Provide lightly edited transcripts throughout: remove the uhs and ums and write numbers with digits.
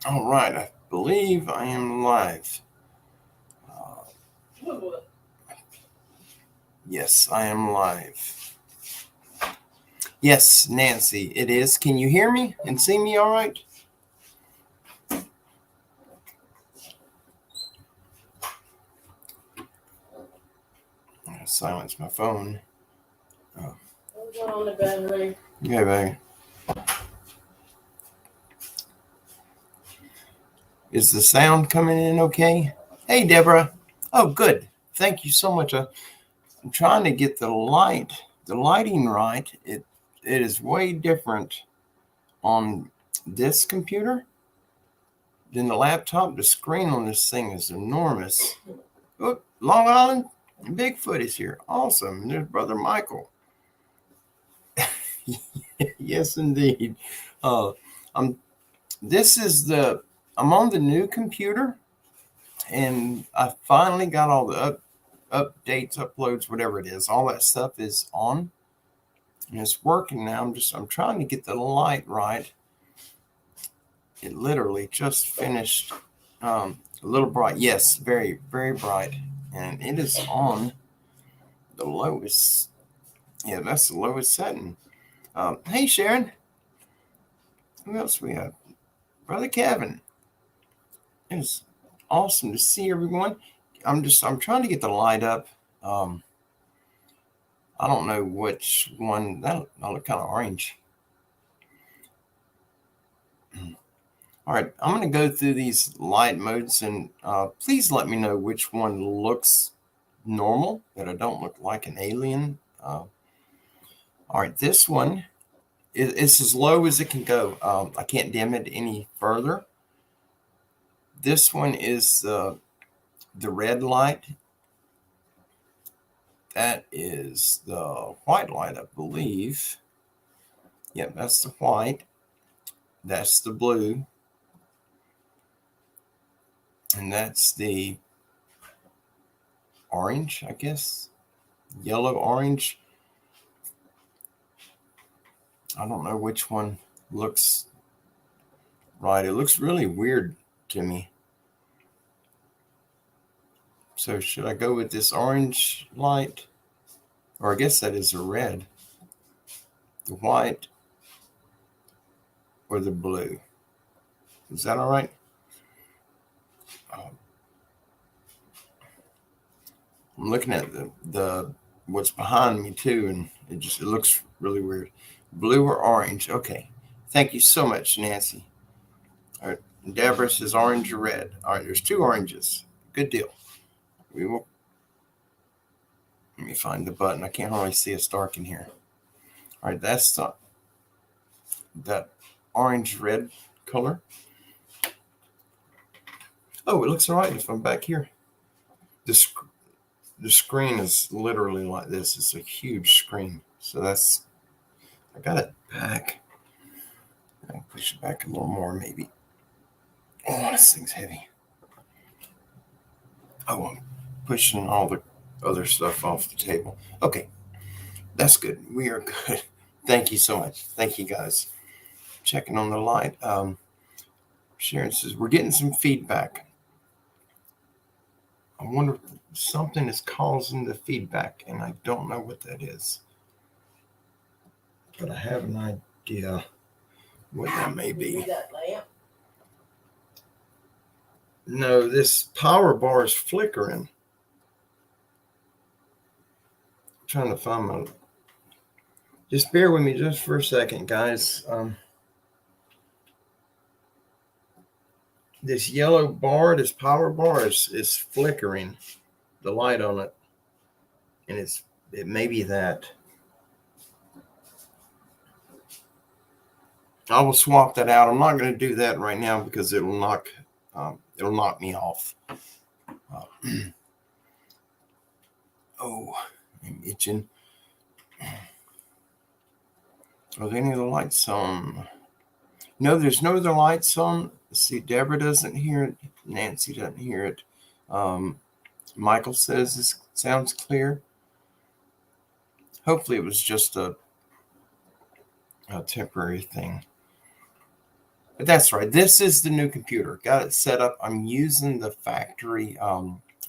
All right, I believe I am live. Yes, I am live. Yes, Nancy, it is. Can you hear me and see me all right? I'm gonna silence my phone. Oh. On the battery. Okay, baby. Is the sound coming in okay? Hey, Deborah. Oh, good. Thank you so much. I'm trying to get the lighting right. It is way different on this computer than the laptop. The screen on this thing is enormous. Oh, Long Island Bigfoot is here. Awesome. And there's Brother Michael. Yes, indeed. I'm. This is the. I'm on the new computer, and I finally got all the updates, uploads, whatever it is. All that stuff is on, and it's working now. I'm trying to get the light right. It literally just finished. A little bright. Yes, very very bright, and it is on the lowest. Yeah, that's the lowest setting. Hey, Sharon. Who else we have? Brother Kevin. It's awesome to see everyone. I'm trying to get the light up. I don't know which one. That look kind of orange. All right, I'm going to go through these light modes, and please let me know which one looks normal, that I don't look like an alien. All right, this one it's as low as it can go. I can't dim it any further. This one is the red light. That is the white light, I believe. Yep, that's the white. That's the blue. And that's the orange, I guess. Yellow, orange. I don't know which one looks right. It looks really weird to me. So should I go with this orange light? Or I guess that is a red. The white or the blue. Is that all right? I'm looking at the what's behind me too, and it looks really weird. Blue or orange? Okay. Thank you so much, Nancy. All right. Deborah says orange or red. All right, there's two oranges. Good deal. We will. Let me find the button. I can't hardly see. It's dark in here. All right, that's that orange red color. Oh, it looks all right if I'm back here. The screen is literally like this. It's a huge screen. So I got it back. I'll push it back a little more, maybe. Oh, this thing's heavy. Oh, I'm pushing all the other stuff off the table. Okay, that's good. We are good. Thank you so much. Thank you, guys. Checking on the light. Sharon says, we're getting some feedback. I wonder if something is causing the feedback, and I don't know what that is. But I have an idea what that may be. No, this power bar is flickering. I'm trying to find my... Just bear with me just for a second, guys. This yellow bar, this power bar is flickering the light on it. And it may be that. I will swap that out. I'm not going to do that right now because it'll knock me off. Oh, I'm itching. Are there any other lights on? No, there's no other lights on. Let's see, Deborah doesn't hear it. Nancy doesn't hear it. Michael says this sounds clear. Hopefully it was just a temporary thing. But that's right. This is the new computer. Got it set up. I'm using the factory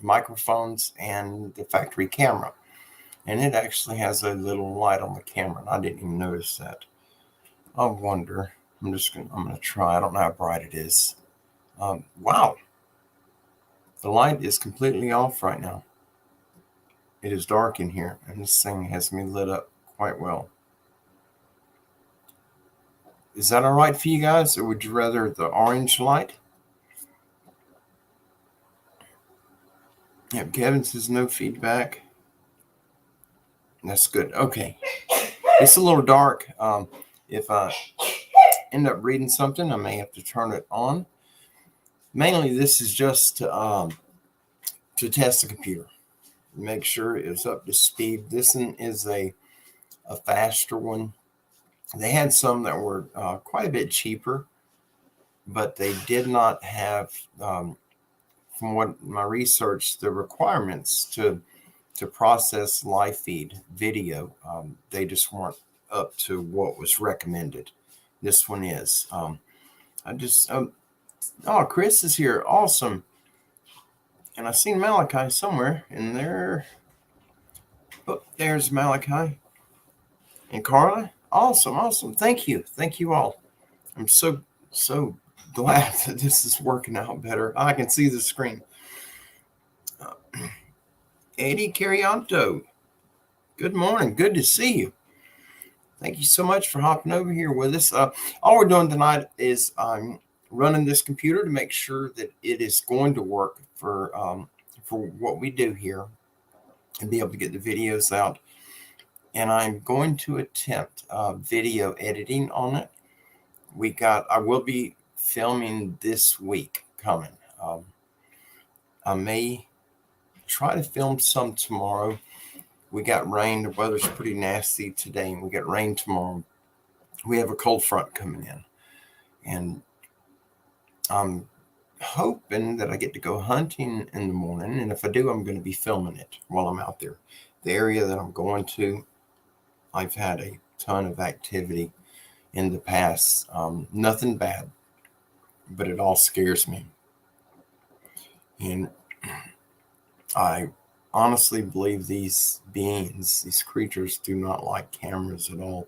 microphones and the factory camera. And it actually has a little light on the camera. And I didn't even notice that. I wonder. I'm gonna try. I don't know how bright it is. Wow. The light is completely off right now. It is dark in here, and this thing has me lit up quite well. Is that all right for you guys, or would you rather the orange light? Yeah, Kevin says no feedback. That's good. Okay. It's a little dark. If I end up reading something, I may have to turn it on. Mainly, this is just to test the computer. Make sure it's up to speed. This one is a faster one. They had some that were quite a bit cheaper, but they did not have, from what my research, the requirements to process live feed video. They just weren't up to what was recommended. This one is. Oh, Chris is here. Awesome. And I seen Malachi somewhere in there. Oh, there's Malachi. And Carla. Awesome. Thank you all. I'm so glad that this is working out better. I can see the screen. Eddie Carianto, good morning. Good to see you. Thank you so much for hopping over here with us. All we're doing tonight is I'm running this computer to make sure that it is going to work for what we do here and be able to get the videos out. And I'm going to attempt video editing on it. I will be filming this week coming. I may try to film some tomorrow. We got rain. The weather's pretty nasty today, and we got rain tomorrow. We have a cold front coming in, and I'm hoping that I get to go hunting in the morning. And if I do, I'm going to be filming it while I'm out there. The area that I'm going to, I've had a ton of activity in the past. Nothing bad, but it all scares me. And I honestly believe these beings, these creatures, do not like cameras at all.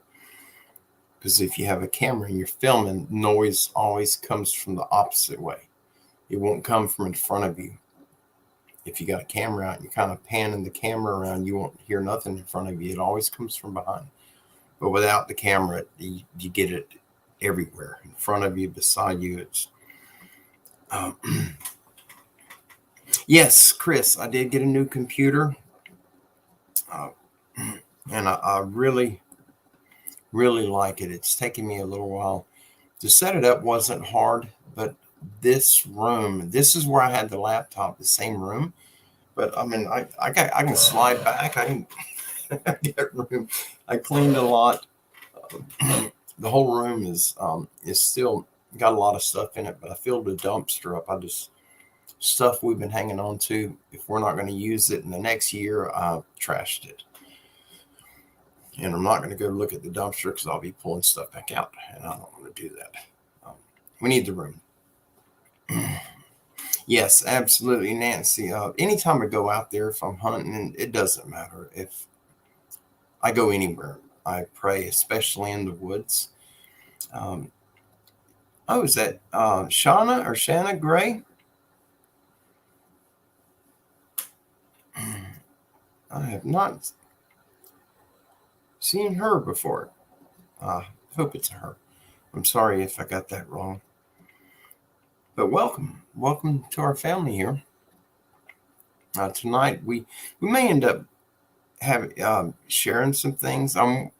Because if you have a camera and you're filming, noise always comes from the opposite way. It won't come from in front of you. If you got a camera out and you're kind of panning the camera around, you won't hear nothing in front of you. It always comes from behind. But without the camera, you get it everywhere. In front of you, beside you. It's yes, Chris, I did get a new computer. And I really like it. It's taken me a little while. To set it up wasn't hard, but this room, this is where I had the laptop, the same room. But I mean, I can slide back. I can get room. I cleaned a lot. The whole room is still got a lot of stuff in it, but I filled a dumpster up. Stuff we've been hanging on to. If we're not going to use it in the next year, I trashed it. And I'm not going to go look at the dumpster because I'll be pulling stuff back out, and I don't want to do that. We need the room. Yes, absolutely, Nancy. Anytime I go out there, if I'm hunting, it doesn't matter. If I go anywhere, I pray, especially in the woods. Is that Shauna or Shanna Gray? I have not seen her before. I hope it's her. I'm sorry if I got that wrong. But welcome to our family here. Tonight we may end up sharing some things. One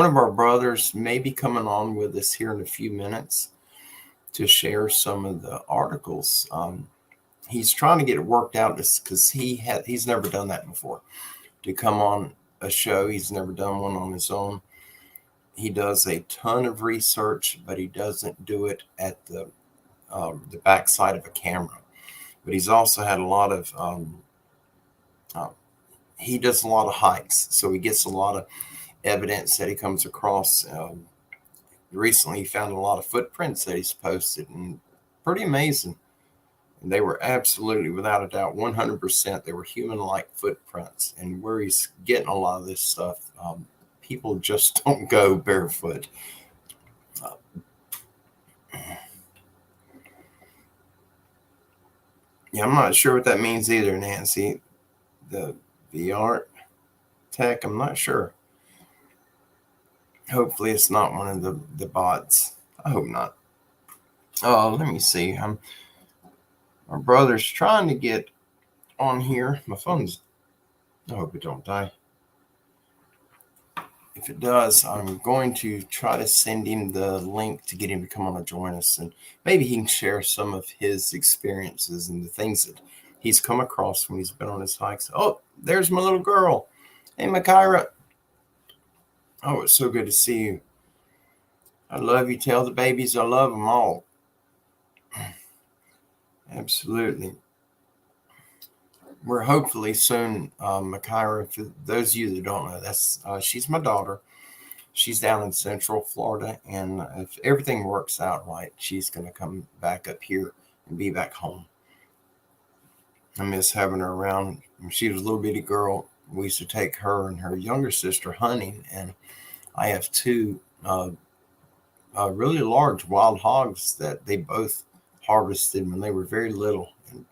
of our brothers may be coming on with us here in a few minutes to share some of the articles. He's trying to get it worked out because he's never done that before. To come on a show, he's never done one on his own. He does a ton of research, but he doesn't do it at the backside of a camera. But he's also had a lot of he does a lot of hikes, so he gets a lot of evidence that he comes across recently he found a lot of footprints that he's posted, and pretty amazing. And they were absolutely, without a doubt, 100%. They were human-like footprints. And where he's getting a lot of this stuff, people just don't go barefoot. Yeah, I'm not sure what that means either, Nancy. The VR tech, I'm not sure. Hopefully it's not one of the bots. I hope not. Oh, let me see. My brother's trying to get on here. My phone's, I hope it don't die. If it does, I'm going to try to send him the link to get him to come on and join us, and maybe he can share some of his experiences and the things that he's come across when he's been on his hikes. Oh, there's my little girl. Hey, Makira. Oh, it's so good to see you. I love you. Tell the babies I love them all. Absolutely. We're hopefully soon, Makira, for those of you that don't know, that's she's my daughter. She's down in Central Florida, and if everything works out right, she's going to come back up here and be back home. I miss having her around. When she was a little bitty girl, we used to take her and her younger sister hunting, and I have two really large wild hogs that they both harvested when they were very little. And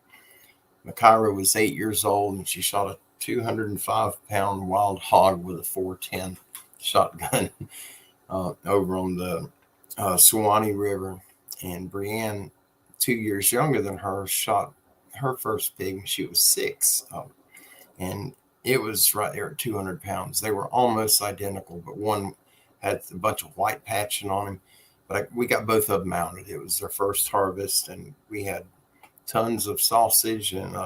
Makira was 8 years old, and she shot a 205-pound wild hog with a 410 shotgun over on the Suwannee River. And Brienne, 2 years younger than her, shot her first pig when she was 6. And it was right there at 200 pounds. They were almost identical, but one had a bunch of white patching on him. But we got both of them mounted. It was their first harvest, and we had tons of sausage, and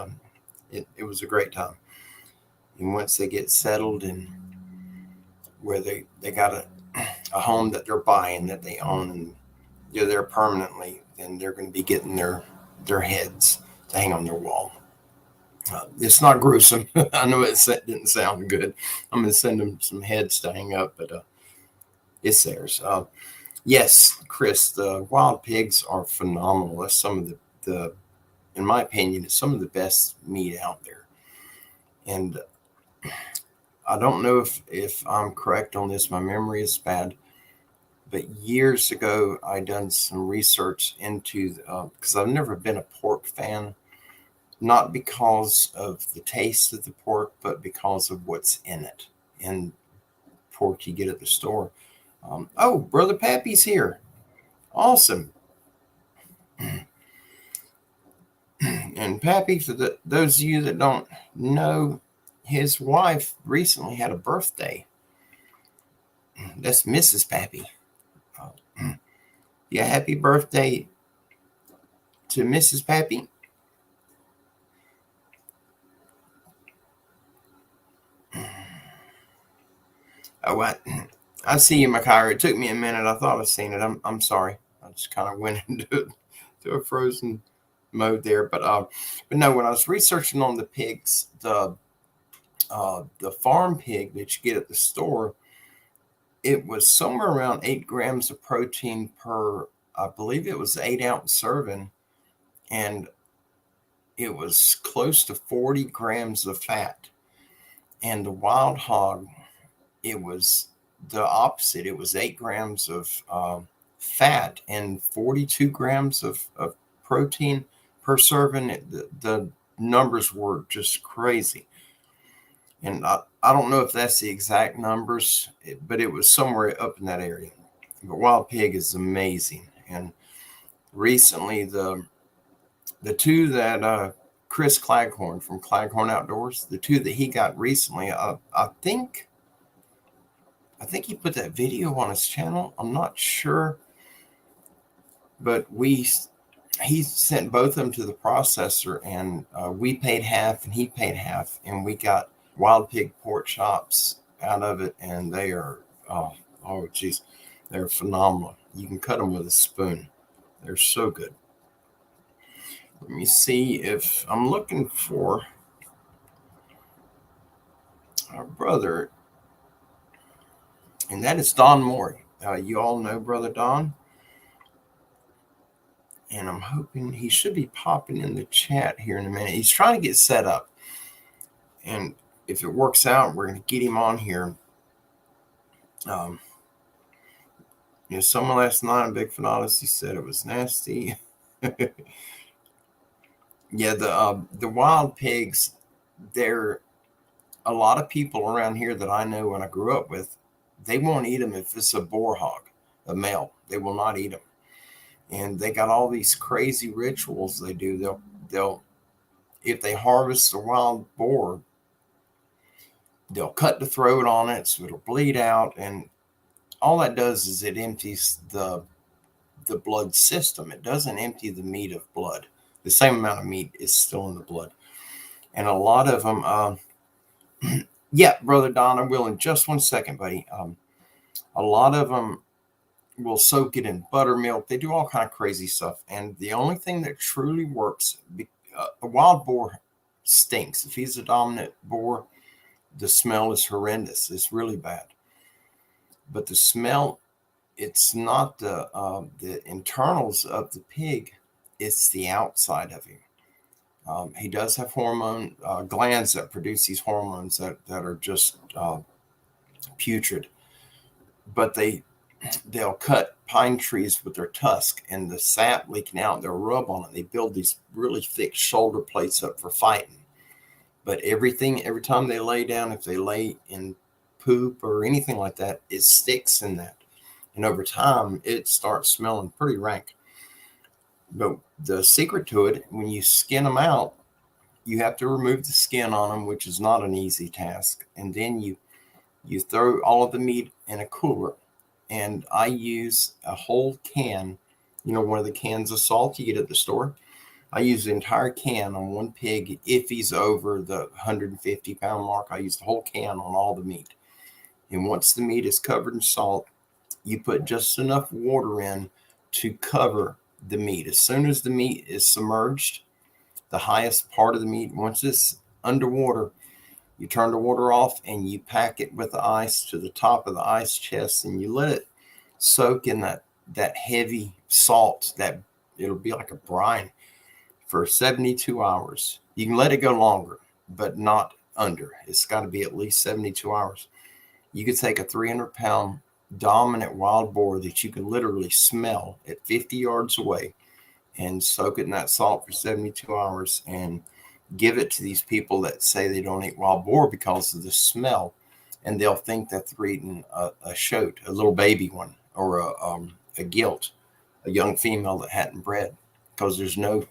it was a great time. And once they get settled and where they got a home that they're buying, that they own, and they're there permanently, then they're going to be getting their heads to hang on their wall. It's not gruesome. I know it didn't sound good. I'm going to send them some heads to hang up, but it's theirs. Yes, Chris, the wild pigs are phenomenal. That's some of the in my opinion, it's some of the best meat out there. And I don't know if I'm correct on this. My memory is bad. But years ago, I done some research into, because I've never been a pork fan, not because of the taste of the pork, but because of what's in it. And pork you get at the store. Oh, Brother Pappy's here. Awesome. And Pappy, for those of you that don't know, his wife recently had a birthday. That's Mrs. Pappy. Yeah, happy birthday to Mrs. Pappy. Oh, I see you, Makira. It took me a minute. I thought I seen it. I'm sorry. I just kind of went into a frozen mode there. But no, when I was researching on the pigs, the farm pig that you get at the store, it was somewhere around 8 grams of protein per, I believe it was 8-ounce serving, and it was close to 40 grams of fat. And the wild hog, it was the opposite. It was 8 grams of fat and 42 grams of protein per serving. The numbers were just crazy. And I don't know if that's the exact numbers, but it was somewhere up in that area. But wild pig is amazing. And recently, the two that Chris Claghorn from Claghorn Outdoors, the two that he got recently, I think he put that video on his channel. I'm not sure, but he sent both of them to the processor, and we paid half and he paid half, and we got wild pig pork chops out of it, and they are geez, they're phenomenal. You can cut them with a spoon. They're so good. Let me see if I'm looking for our brother, and that is Don Mori. You all know Brother Don. And I'm hoping he should be popping in the chat here in a minute. He's trying to get set up. And if it works out, we're going to get him on here. Someone last night on Big Odyssey said it was nasty. Yeah, the wild pigs, they're a lot of people around here that I know and I grew up with, they won't eat them if it's a boar hog, a male. They will not eat them. And they got all these crazy rituals they do. They'll if they harvest a wild boar, they'll cut the throat on it so it'll bleed out, and all that does is it empties the blood system. It doesn't empty the meat of blood. The same amount of meat is still in the blood. And a lot of them, yeah, Brother Don, I will in just 1 second, buddy. A lot of them will soak it in buttermilk. They do all kind of crazy stuff. And the only thing that truly works, a wild boar stinks. If he's a dominant boar, the smell is horrendous. It's really bad. But the smell, it's not the internals of the pig. It's the outside of him. He does have hormone glands that produce these hormones that are just putrid. But they'll cut pine trees with their tusk, and the sap leaking out, they'll rub on it. They build these really thick shoulder plates up for fighting. But every time they lay down, if they lay in poop or anything like that, it sticks in that. And over time, it starts smelling pretty rank. But the secret to it, when you skin them out, you have to remove the skin on them, which is not an easy task. And then you throw all of the meat in a cooler. And I use a whole can, one of the cans of salt you get at the store. I use the entire can on one pig. If he's over the 150-pound mark, I use the whole can on all the meat. And once the meat is covered in salt, you put just enough water in to cover the meat. As soon as the meat is submerged, the highest part of the meat, once it's underwater, you turn the water off and you pack it with the ice to the top of the ice chest, and you let it soak in that heavy salt, that it'll be like a brine, for 72 hours. You can let it go longer, but not under. It's got to be at least 72 hours. You could take a 300-pound dominant wild boar that you can literally smell at 50 yards away and soak it in that salt for 72 hours and give it to these people that say they don't eat wild boar because of the smell. And they'll think that they're eating a shoat, a little baby one, or a gilt, a young female that hadn't bred, because there's no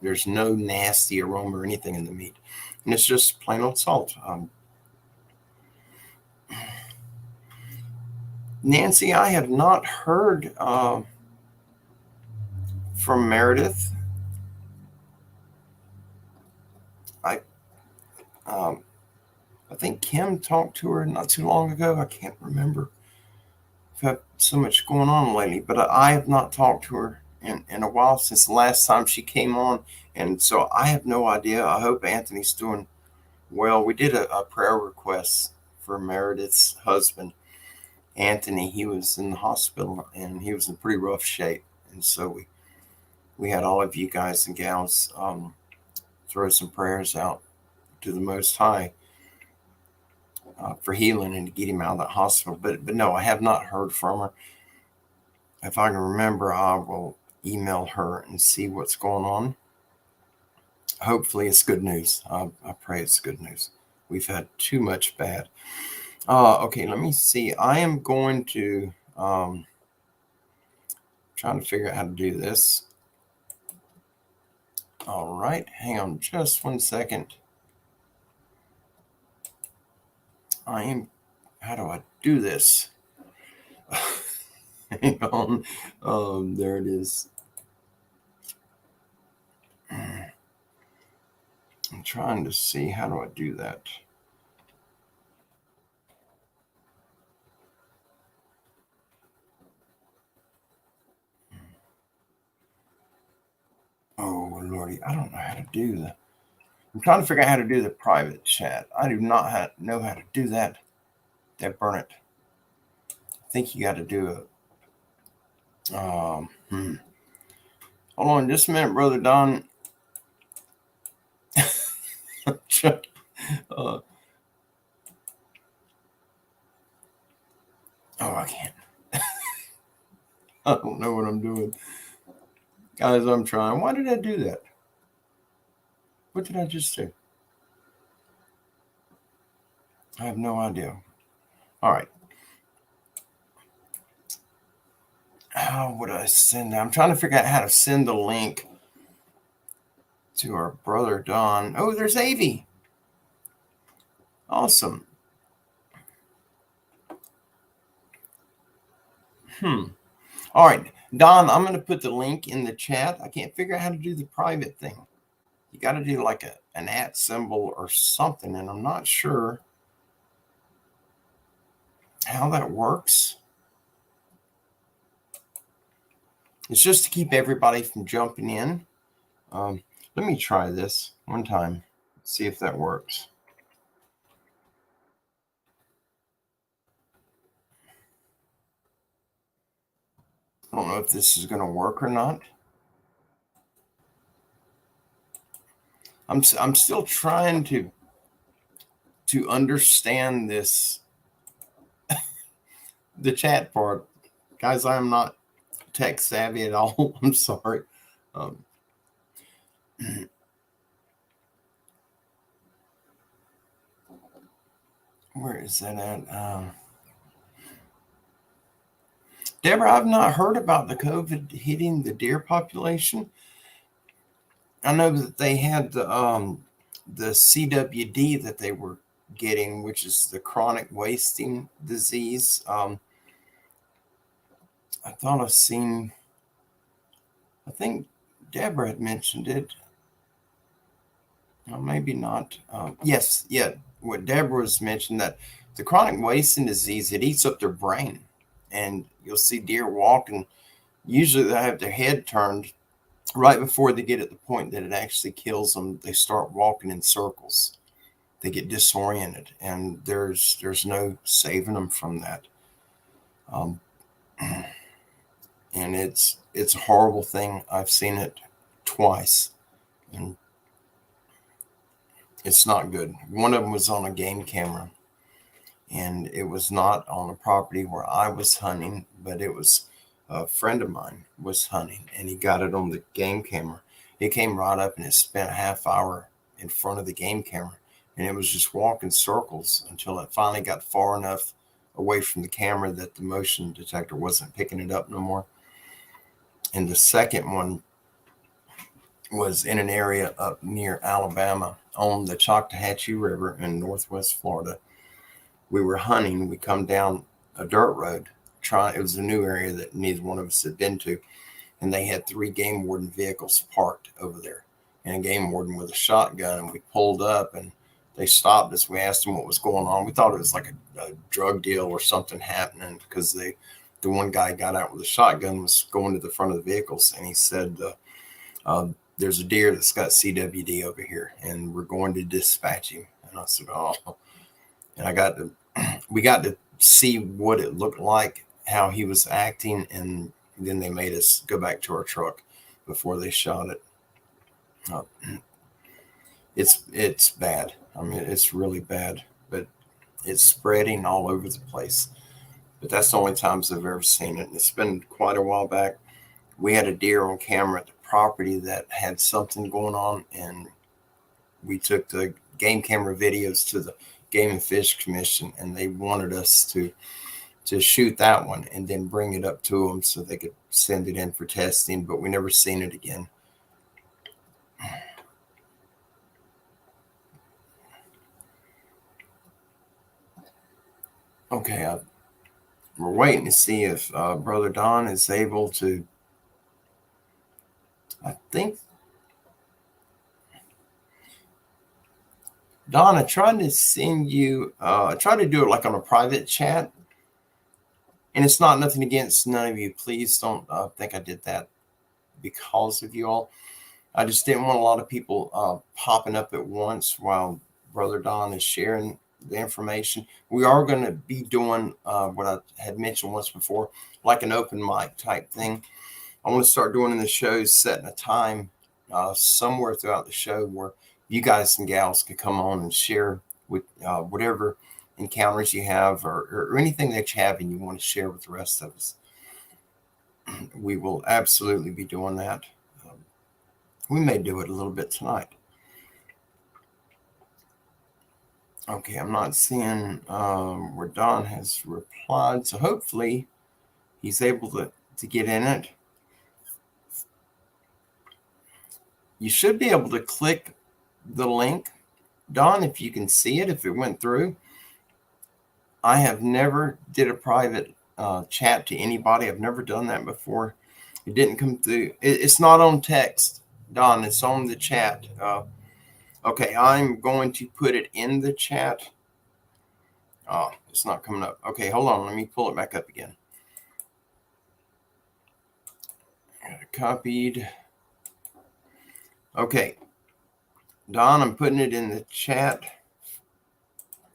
nasty aroma or anything in the meat. And it's just plain old salt. Nancy, I have not heard from Meredith. I think Kim talked to her not too long ago. I can't remember. I've had so much going on lately, but I have not talked to her in a while, since the last time she came on. And so I have no idea. I hope Anthony's doing well. We did a prayer request for Meredith's husband, Anthony. He was in the hospital and he was in pretty rough shape. And so we had all of you guys and gals throw some prayers out to the Most High for healing and to get him out of that hospital. But no, I have not heard from her. If I can remember, I will email her and see what's going on. Hopefully it's good news. I pray it's good news. We've had too much bad. Okay, let me see. I am going to trying to figure out how to do this. All right, hang on just 1 second. How do I do this? Hang on. There it is. I'm trying to see, how do I do that? Oh, Lordy, I don't know how to do that. I'm trying to figure out how to do the private chat. I do not know how to do that. That burn it. think you got to do a. Hold on just a minute, Brother Don. Oh, I can't. I don't know what I'm doing. Guys, I'm trying. Why did I do that? What did I just do? I have no idea. All right. How would I send that? I'm trying to figure out how to send the link to our brother Don. Oh, there's Avi. Awesome. All right, Don, I'm going to put the link in the chat. I can't figure out how to do the private thing. You got to do like an @ symbol or something, and I'm not sure how that works. It's just to keep everybody from jumping in. Let me try this one time, see if that works. I don't know if this is going to work or not. I'm still trying to understand this, the chat part. Guys, I am not tech savvy at all. I'm sorry. Where is that at? Deborah, I've not heard about the COVID hitting the deer population. I know that they had the CWD that they were getting, which is the chronic wasting disease. I thought I've seen, I think Deborah had mentioned it. Well, maybe not. Yes, yeah. What Deborah was mentioned, that the chronic wasting disease, it eats up their brain. And you'll see deer walking. Usually they have their head turned right before they get at the point that it actually kills them. They start walking in circles. They get disoriented, and there's no saving them from that. And it's a horrible thing. I've seen it twice, and it's not good. One of them was on a game camera, and it was not on a property where I was hunting, but it was a friend of mine was hunting, and he got it on the game camera. It came right up, and it spent a half hour in front of the game camera, and it was just walking circles until it finally got far enough away from the camera that the motion detector wasn't picking it up no more. And the second one was in an area up near Alabama on the Choctawhatchee River in northwest Florida. We were hunting. We come down a dirt road. It was a new area that neither one of us had been to. And they had 3 game warden vehicles parked over there, and a game warden with a shotgun. And we pulled up, and they stopped us. We asked them what was going on. We thought it was like a drug deal or something happening, because the one guy got out with a shotgun, was going to the front of the vehicles, and he said, there's a deer that's got CWD over here, and we're going to dispatch him. And I said, oh. And we got to see what it looked like, how he was acting, and then they made us go back to our truck before they shot it. It's bad. I mean, it's really bad, but it's spreading all over the place. But that's the only times I've ever seen it. And it's been quite a while back. We had a deer on camera at the property that had something going on, and we took the game camera videos to the Game and Fish Commission, and they wanted us to shoot that one and then bring it up to them so they could send it in for testing, but we never seen it again. Okay, we're waiting to see if Brother Don is able to. I think Don, I tried to send you. I tried to do it like on a private chat, and it's not nothing against none of you. Please don't think I did that because of you all. I just didn't want a lot of people popping up at once while Brother Don is sharing the information. We are going to be doing what I had mentioned once before, like an open mic type thing. I want to start doing in the shows, setting a time somewhere throughout the show where you guys and gals can come on and share with whatever encounters you have or anything that you have and you want to share with the rest of us. We will absolutely be doing that. We may do it a little bit tonight. Okay, I'm not seeing where Don has replied, so hopefully he's able to get in it. You should be able to click the link, Don, if you can see it, if it went through. I have never did a private chat to anybody. I've never done that before. It didn't come through. It's not on text, Don. It's on the chat. Okay, I'm going to put it in the chat. Oh, it's not coming up. Okay, hold on. Let me pull it back up again. Copied. Okay, Don, I'm putting it in the chat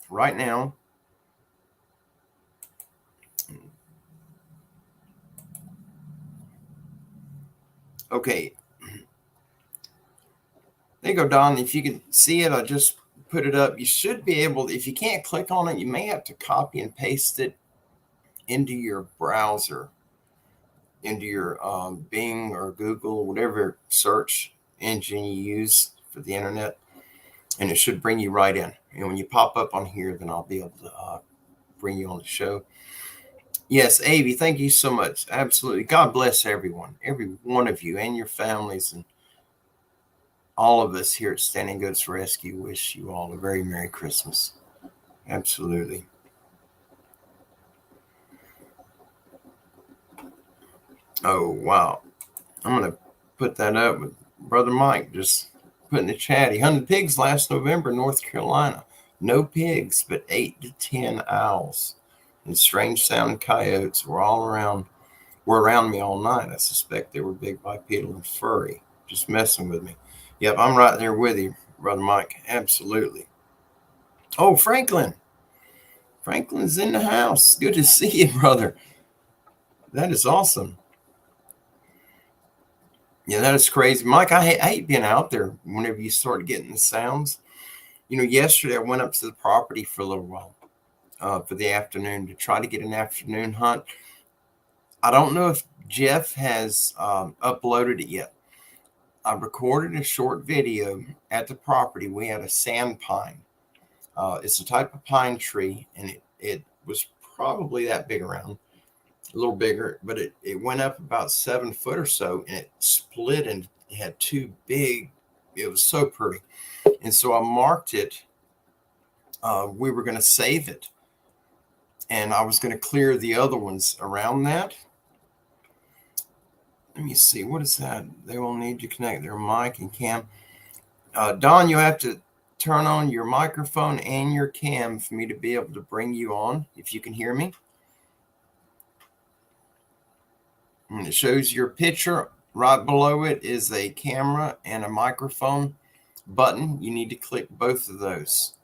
right now. Okay. There you go, Don. If you can see it, I just put it up. You should be able to, if you can't click on it, you may have to copy and paste it into your browser, into your Bing or Google, whatever search engine you use for the internet, and it should bring you right in. And when you pop up on here, then I'll be able to bring you on the show. Yes, Avi, thank you so much. Absolutely. God bless everyone, every one of you and your families, and all of us here at Standing Goats Rescue wish you all a very Merry Christmas. Absolutely. Oh, wow. I'm going to put that up with Brother Mike, just put in the chat. He hunted pigs last November in North Carolina. No pigs, but 8 to 10 owls and strange sounding coyotes were around me all night. I suspect they were big, bipedal, and furry, just messing with me. Yep, I'm right there with you, Brother Mike. Absolutely. Oh, Franklin. Franklin's in the house. Good to see you, brother. That is awesome. Yeah, that is crazy. Mike, I hate being out there whenever you start getting the sounds. You know, yesterday I went up to the property for a little while for the afternoon to try to get an afternoon hunt. I don't know if Jeff has uploaded it yet. I recorded a short video at the property. We had a sand pine. It's a type of pine tree, and it was probably that big around, a little bigger, but it went up about 7 foot or so, and it split and had two big, it was so pretty. And so I marked it. We were going to save it, and I was going to clear the other ones around that. Let me see. What is that? They will need to connect their mic and cam. Don, you have to turn on your microphone and your cam for me to be able to bring you on, if you can hear me. And it shows your picture. Right below it is a camera and a microphone button. You need to click both of those.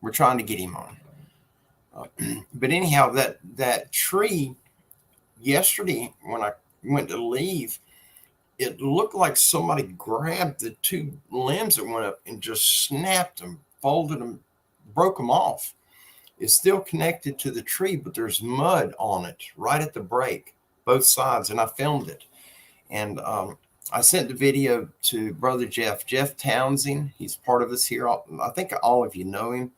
We're trying to get him on. But anyhow, that tree, yesterday when I went to leave, it looked like somebody grabbed the two limbs that went up and just snapped them, folded them, broke them off. It's still connected to the tree, but there's mud on it right at the break, both sides, and I filmed it. And I sent the video to Brother Jeff Townsend. He's part of us here. I think all of you know him.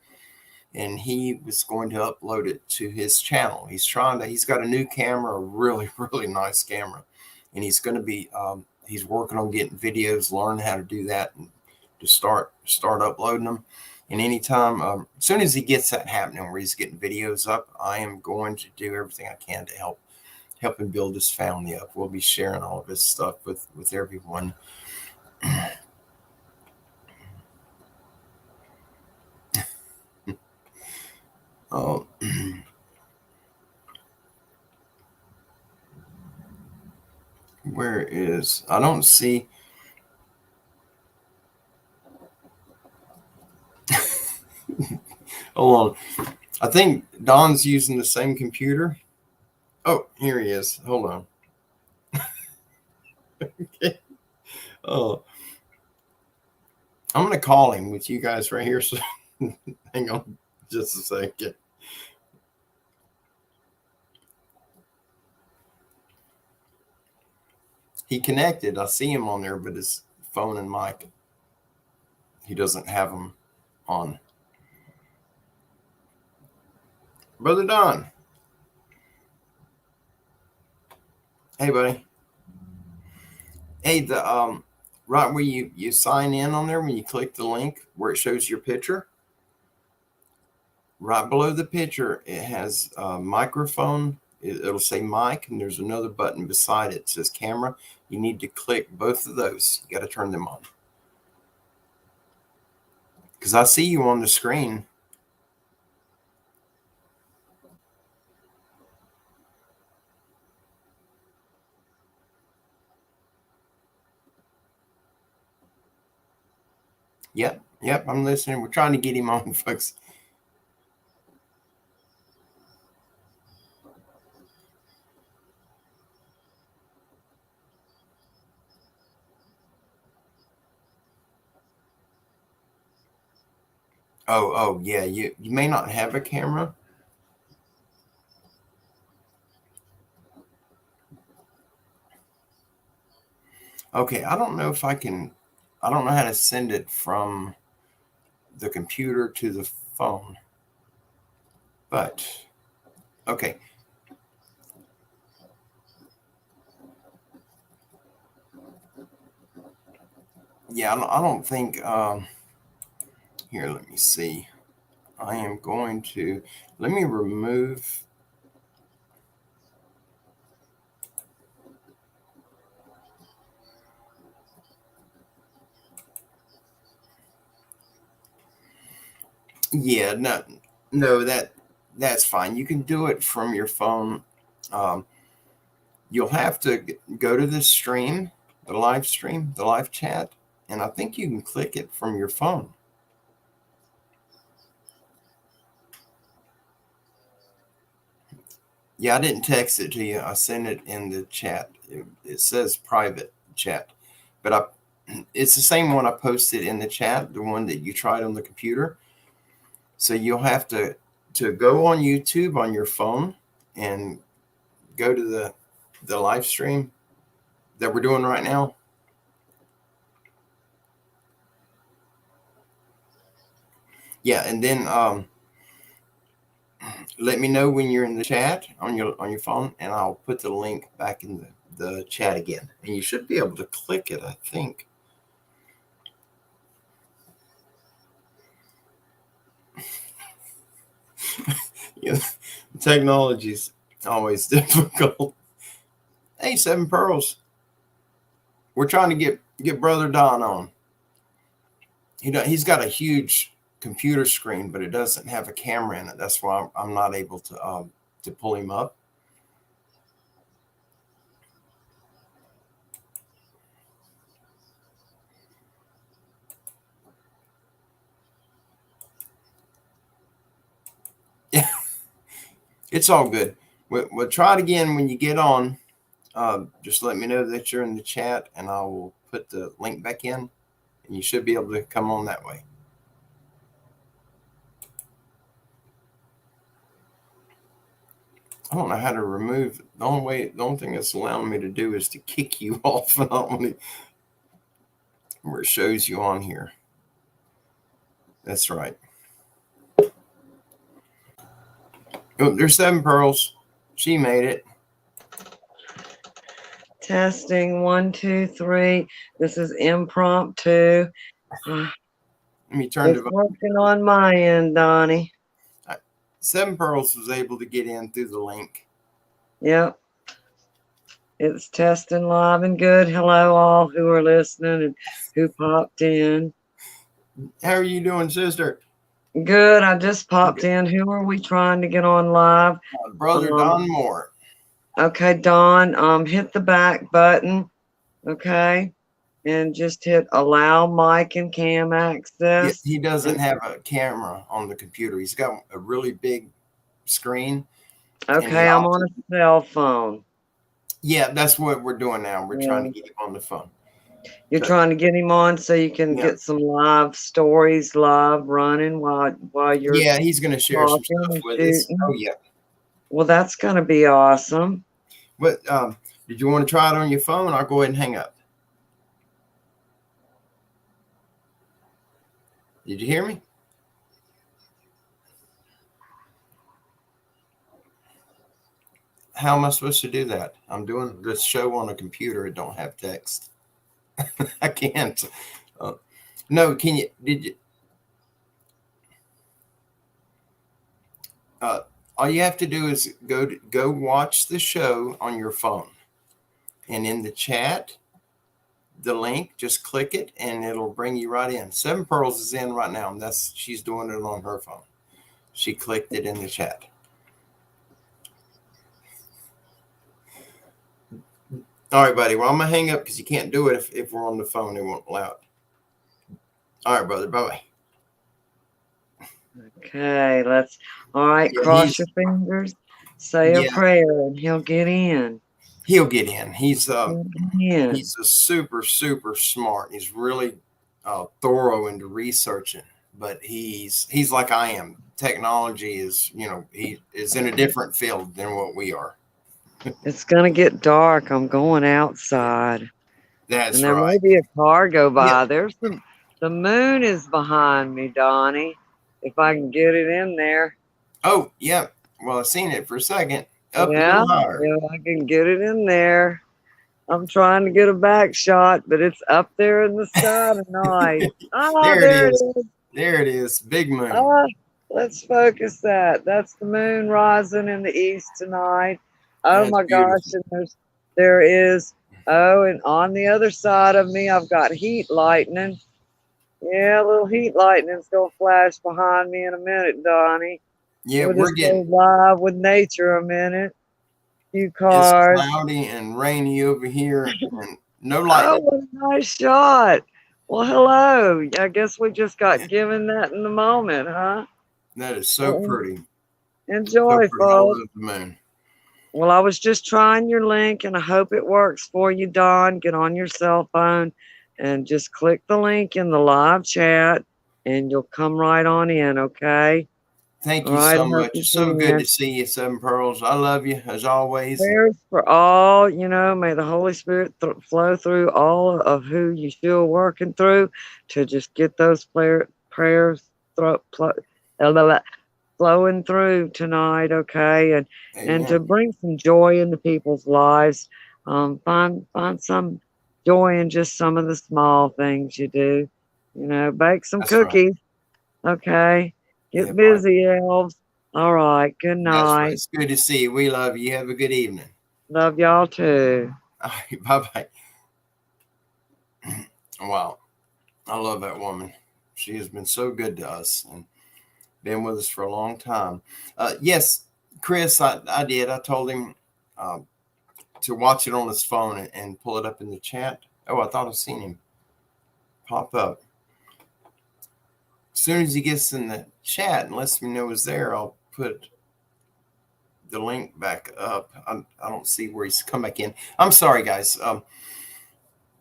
And he was going to upload it to his channel. He's got a new camera, a really, really nice camera. And he's going to be, he's working on getting videos, learning how to do that, and to start uploading them. And anytime, as soon as he gets that happening where he's getting videos up, I am going to do everything I can to help him build his family up. We'll be sharing all of his stuff with everyone. Oh, where is, I don't see. Hold on. I think Don's using the same computer. Oh, here he is. Hold on. Okay. Oh, I'm going to call him with you guys right here. So hang on just a second. He connected. I see him on there, but his phone and mic, he doesn't have them on. Brother Don. Hey, buddy. Hey, the right where you sign in on there, when you click the link where it shows your picture, right below the picture, it has a microphone. It'll say mic, and there's another button beside it that says camera. You need to click both of those. You got to turn them on. Because I see you on the screen. Yep, I'm listening. We're trying to get him on, folks. Oh, yeah. You may not have a camera. Okay, I don't know if I can. I don't know how to send it from the computer to the phone. But okay. Yeah, I don't think. Here, let me see. I am going to. Let me remove. Yeah, no, that's fine. You can do it from your phone. You'll have to go to the stream, the live chat, and I think you can click it from your phone. Yeah, I didn't text it to you. I sent it in the chat. It says private chat, but it's the same one I posted in the chat, the one that you tried on the computer. So you'll have to go on YouTube on your phone and go to the live stream that we're doing right now. Yeah, and then let me know when you're in the chat on your phone, and I'll put the link back in the chat again. And you should be able to click it, I think. Yeah, technology's always difficult. Hey, Seven Pearls. We're trying to get Brother Don on. He's got a huge computer screen, but it doesn't have a camera in it. That's why I'm not able to pull him up. Yeah, it's all good. We'll try it again when you get on. Just let me know that you're in the chat, and I will put the link back in, and you should be able to come on that way. I don't know how to remove. The only thing it's allowing me to do is to kick you off, and I don't want to, where it shows you on here. That's right. Oh, there's Seven Pearls. She made it. Testing 1, 2, 3. This is impromptu. Let me turn it's working on my end, Donnie. Seven Pearls was able to get in through the link. Yep. It's testing live and good. Hello, all who are listening and who popped in. How are you doing, sister? Good. I just popped in. Who are we trying to get on live? Brother Don Moore. Okay, Don. Hit the back button. Okay. and just hit allow mic and cam access. He doesn't have a camera on the computer. He's got a really big screen. Okay, I'm on a cell phone. Yeah, that's what we're doing now. We're trying to Yeah. get him on the phone. You're trying to get him on so you can Yeah. get some live stories live running while you're Yeah, he's going to share some talking stuff and with us. shooting. Oh, yeah. Well, that's going to be awesome. But did you want to try it on your phone? I'll go ahead and hang up. Did you hear me? How am I supposed to do that? I'm doing this show on a computer. It don't have text. I can't. No, can you? Did you? All you have to do is go watch the show on your phone, and in the chat, the link, just click it, and it'll bring you right in. Seven Pearls is in right now, and she's doing it on her phone. She clicked it in the chat. All right, buddy. Well, I'm gonna hang up because you can't do it if we're on the phone. It won't allow it. All right, brother. Bye bye. Okay, all right, Yeah, cross your fingers, say a prayer, and he'll get in. He'll get in. He's He'll get in. he's a super smart. He's really thorough into researching, but he's like I am. Technology is, he is in a different field than what we are. It's gonna get dark. I'm going outside. That's and there right. may be a car go by. Yeah. The moon is behind me, Donnie. If I can get it in there. Oh, yeah. Well, I've seen it for a second. Up a Yeah, little higher. if I can get it in there. I'm trying to get a back shot, but it's up there in the sky tonight. There it is. There it is. Big moon. Let's focus that. That's the moon rising in the east tonight. Oh That's my beautiful. gosh, and there is, and on the other side of me, I've got heat lightning. Yeah, a little heat lightning's gonna flash behind me in a minute, Donnie. Yeah, We'll we're just getting go live with nature a minute. Few it's cars. cloudy and rainy over here, and no Oh, lightning. what a nice shot. Well, hello. I guess we just got given that in the moment, huh? That is so pretty. Enjoy, So pretty. I folks. love the moon. Well, I was just trying your link, and I hope it works for you, Don. Get on your cell phone and just click the link in the live chat, and you'll come right on in, okay? Thank All you right, so much. It's so good to see you, Seven Pearls. I love you as always. Prayers for all, may the Holy Spirit flow through all of who you feel working through to just get those prayers flowing through tonight, okay? And to bring some joy into people's lives. Find some joy in just some of the small things you do. Bake some cookies, okay? Get busy, elves. All right, good night. That's right. It's good to see you. We love you. Have a good evening. Love y'all too. All right, bye-bye. Wow. I love that woman. She has been so good to us and been with us for a long time. Yes, Chris, I did. I told him to watch it on his phone and pull it up in the chat. Oh, I thought I seen him pop up. As soon as he gets in the chat and lets me know he's there, I'll put the link back up. I don't see where he's come back in. I'm sorry, guys.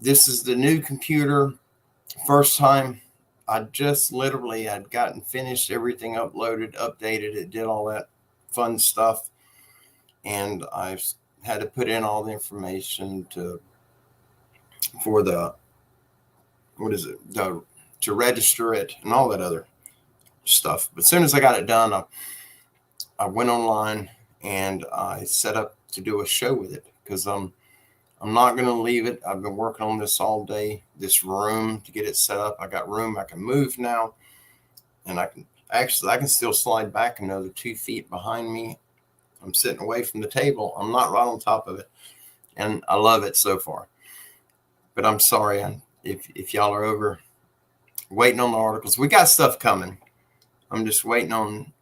This is the new computer. First time. I just literally had gotten finished, everything uploaded, updated. It did all that fun stuff. And I've had to put in all the information for the, to register it and all that other stuff. But as soon as I got it done, I went online and I set up to do a show with it because I'm not going to leave it. I've been working on this all day, this room to get it set up. I got room I can move now, and I can still slide back another 2 feet behind me. I'm sitting away from the table. I'm not right on top of it, and I love it so far. But I'm sorry if y'all are over waiting on the articles. We got stuff coming. I'm just waiting on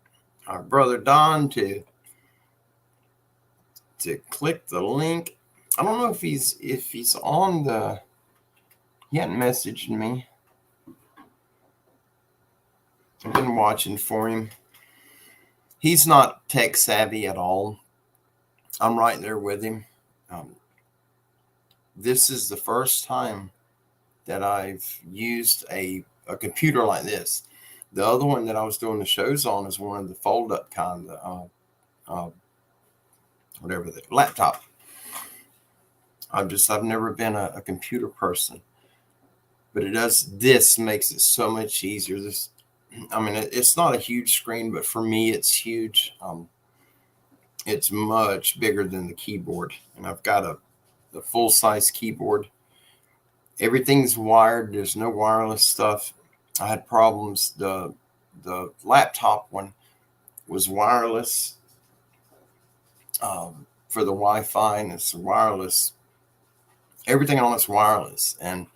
our brother Don to click the link. I don't know if he's on the He hadn't messaged me. I've been watching for him. He's not tech savvy at all. I'm right there with him. This is the first time that I've used a computer like this. The other one that I was doing the shows on is one of the fold-up kind, whatever, the laptop. I've never been a computer person, but this makes it so much easier. It's not a huge screen, but for me, it's huge. It's much bigger than the keyboard, and I've got a full-size keyboard. Everything's wired. There's no wireless stuff. I had problems. The laptop one was wireless for the Wi-Fi, and it's wireless. Everything on it's wireless, and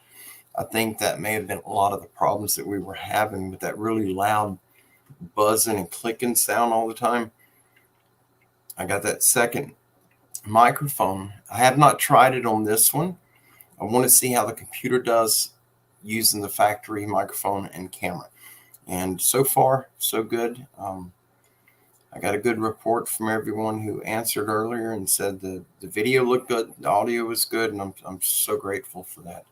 I think that may have been a lot of the problems that we were having with that really loud buzzing and clicking sound all the time. I got that second microphone. I have not tried it on this one. I want to see how the computer does using the factory microphone and camera. And so far, so good. I got a good report from everyone who answered earlier and said the video looked good, the audio was good, and I'm so grateful for that.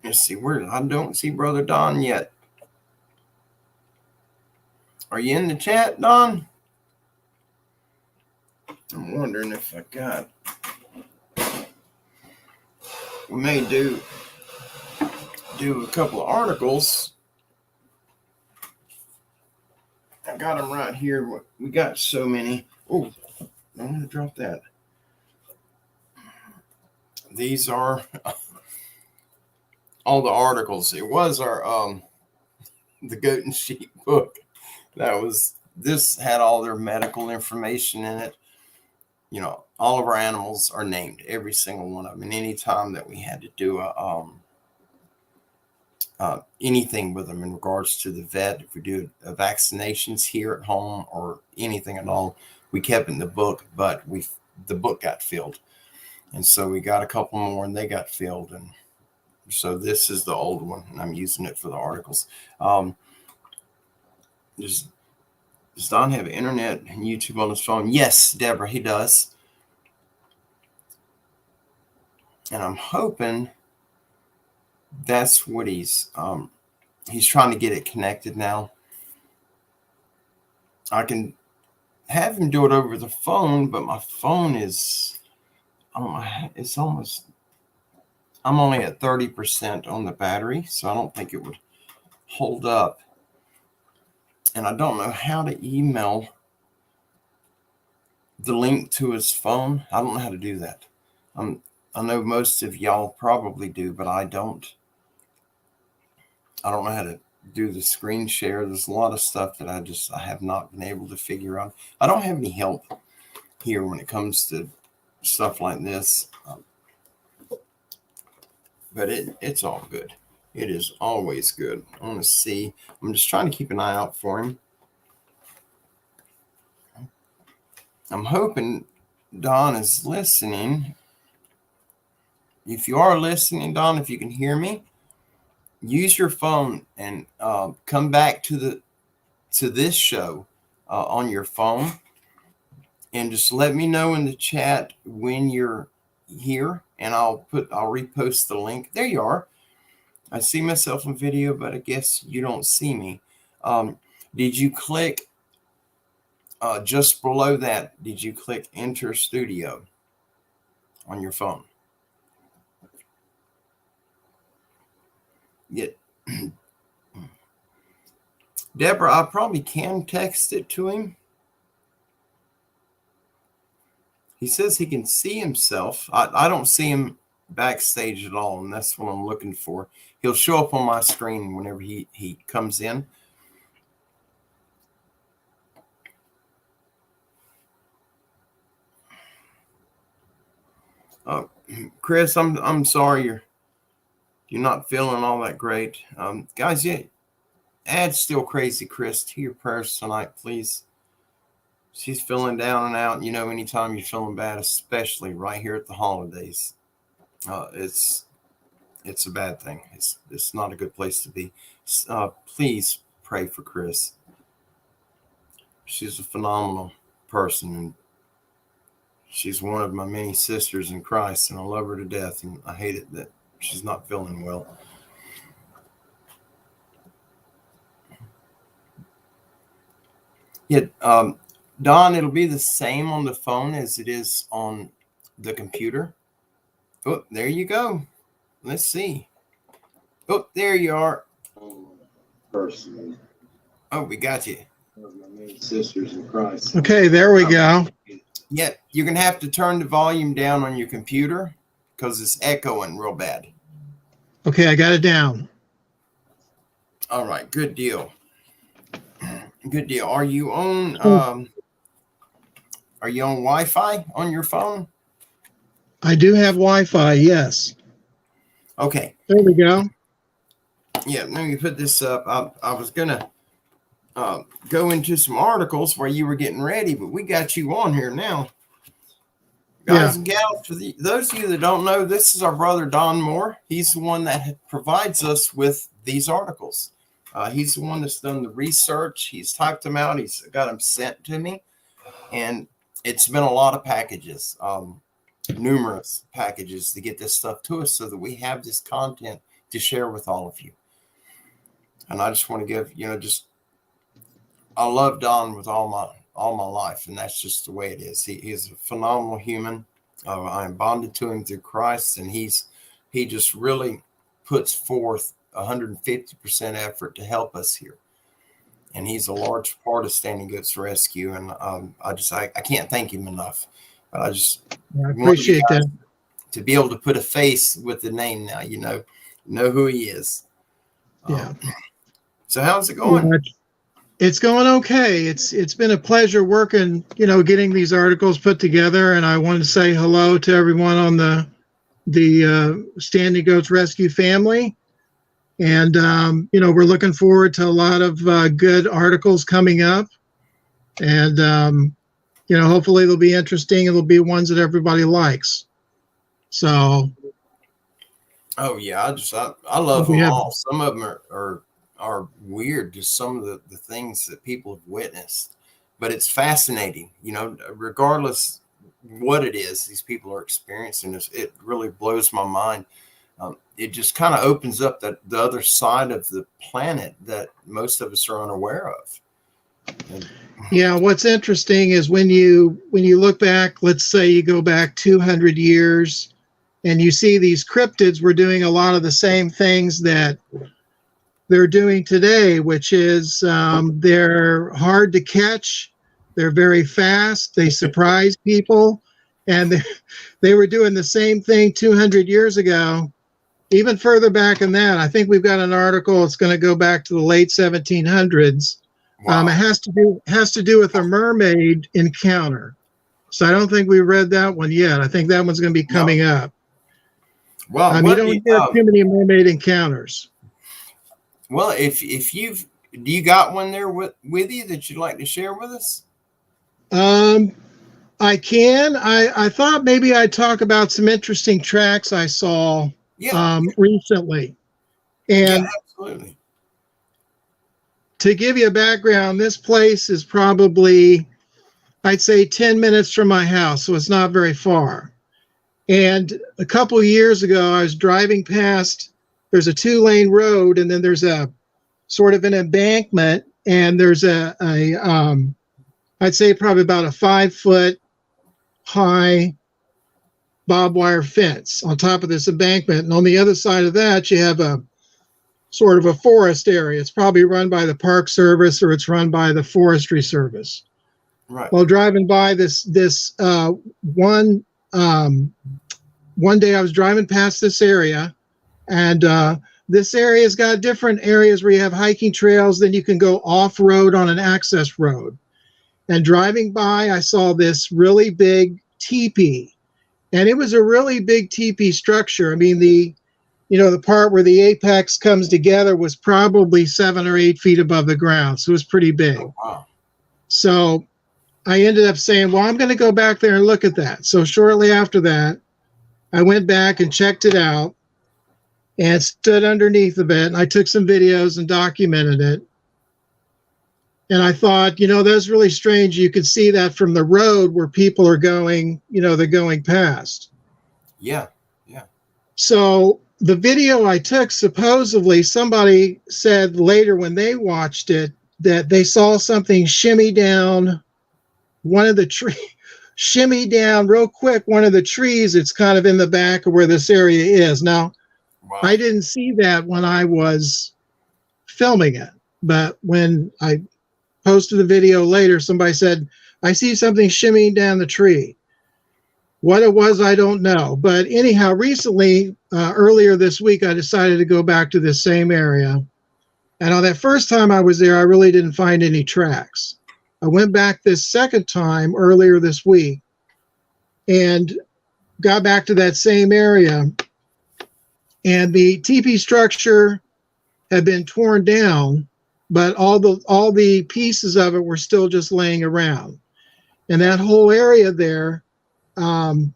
Let's see, I don't see Brother Don yet. Are you in the chat, Don? I'm wondering if I got. We may do a couple of articles. I got them right here. We got so many. Oh, I'm going to drop that. These are all the articles. It was our the Goat and Sheep book. This had all their medical information in it. You know, all of our animals are named, every single one of them. And anytime that we had to do anything with them in regards to the vet, if we do vaccinations here at home or anything at all, we kept in the book, but the book got filled. And so we got a couple more and they got filled. And so this is the old one and I'm using it for the articles. Does Don have internet and YouTube on his phone? Yes, Deborah, he does. And I'm hoping that's what he's trying to get it connected now. I can have him do it over the phone, but my phone is, it's almost, I'm only at 30% on the battery, so I don't think it would hold up. And I don't know how to email the link to his phone. I don't know how to do that. I know most of y'all probably do, but I don't. I don't know how to do the screen share. There's a lot of stuff that I have not been able to figure out. I don't have any help here when it comes to stuff like this. But it's all good. It is always good. I want to see. I'm just trying to keep an eye out for him. I'm hoping Don is listening. If you are listening, Don, if you can hear me, use your phone and come back to this show on your phone, and just let me know in the chat when you're here, and I'll repost the link. There you are. I see myself in video, but I guess you don't see me. Did you click just below that? Did you click Enter Studio on your phone? Yeah. Deborah, I probably can text it to him. He says he can see himself. I don't see him backstage at all, and that's what I'm looking for. He'll show up on my screen whenever he comes in. Chris, I'm sorry you're not feeling all that great. Guys, yeah, add Still Crazy Chris to your prayers tonight, please. She's feeling down and out. Anytime you're feeling bad, especially right here at the holidays, it's it's a bad thing. It's not a good place to be. Please pray for Chris. She's a phenomenal person, and she's one of my many sisters in Christ, and I love her to death, and I hate it that she's not feeling well. Yeah, Don, it'll be the same on the phone as it is on the computer. Oh, there you go. Let's see. Oh, there you are. Person. Oh, we got you. One of my main sisters in Christ. Okay, there we go. Yeah, you're going to have to turn the volume down on your computer because it's echoing real bad. Okay, I got it down. All right, good deal. Good deal. Are you on Wi-Fi on your phone? I do have Wi-Fi, yes. Okay. There we go. Yeah, let me put this up. I was going to go into some articles while you were getting ready, but we got you on here now. Guys and gals, for those of you that don't know, this is our brother Don Moore. He's the one that provides us with these articles. He's the one that's done the research. He's typed them out. He's got them sent to me. And it's been a lot of packages, numerous packages to get this stuff to us so that we have this content to share with all of you. And I just want to give, I love Don with all my life, and that's just the way it is. He is a phenomenal human. I am bonded to him through Christ, and he just really puts forth 150% effort to help us here. And he's a large part of Standing Goats Rescue, and I can't thank him enough. But I appreciate that. To be able to put a face with the name now, know who he is. Yeah. So how's it going? It's going okay. It's been a pleasure working, getting these articles put together, and I want to say hello to everyone on the Standing Goats Rescue family. And, we're looking forward to a lot of good articles coming up. And, hopefully they'll be interesting and they'll be ones that everybody likes. So. Oh, yeah. I love them all. Some of them are weird, just some of the things that people have witnessed. But it's fascinating, regardless what it is these people are experiencing. It really blows my mind. It just kind of opens up the other side of the planet that most of us are unaware of. Yeah, what's interesting is when you look back, let's say you go back 200 years and you see these cryptids were doing a lot of the same things that they're doing today, which is they're hard to catch, they're very fast, they surprise people, and they were doing the same thing 200 years ago. Even further back than that, I think we've got an article. It's going to go back to the late 1700s. Wow. It has to do with a mermaid encounter. So I don't think we read that one yet. I think that one's going to be coming up. Well, you don't hear too many mermaid encounters. Well, do you got one there with you that you'd like to share with us? I can. I thought maybe I'd talk about some interesting tracks I saw. Yeah. Recently. And yeah, absolutely. To give you a background, this place is probably, I'd say 10 minutes from my house, so it's not very far. And a couple of years ago, I was driving past, there's a 2-lane road, and then there's a sort of an embankment, and there's I'd say probably about a 5-foot high barbed wire fence on top of this embankment. And on the other side of that, you have a sort of a forest area. It's probably run by the Park Service or it's run by the Forestry Service. Right. While driving by this one day I was driving past this area, and this area's got different areas where you have hiking trails, then you can go off-road on an access road. And driving by, I saw this really big teepee. And it was a really big teepee structure. I mean, the part where the apex comes together was probably 7 or 8 feet above the ground. So it was pretty big. Oh, wow. So I ended up saying, well, I'm going to go back there and look at that. So shortly after that, I went back and checked it out. and stood underneath of it. And I took some videos and documented it. And I thought, that's really strange. You could see that from the road where people are going, they're going past. Yeah. Yeah. So the video I took, supposedly somebody said later when they watched it that they saw something shimmy down one of the trees, shimmy down real quick one of the trees. It's kind of in the back of where this area is. Now, Wow. I didn't see that when I was filming it, but when I posted the video later, somebody said, I see something shimmying down the tree. What it was, I don't know. But anyhow, recently, earlier this week, I decided to go back to this same area. And on that first time I was there, I really didn't find any tracks. I went back this second time earlier this week and got back to that same area. And the teepee structure had been torn down, but all the pieces of it were still just laying around. And that whole area there, okay,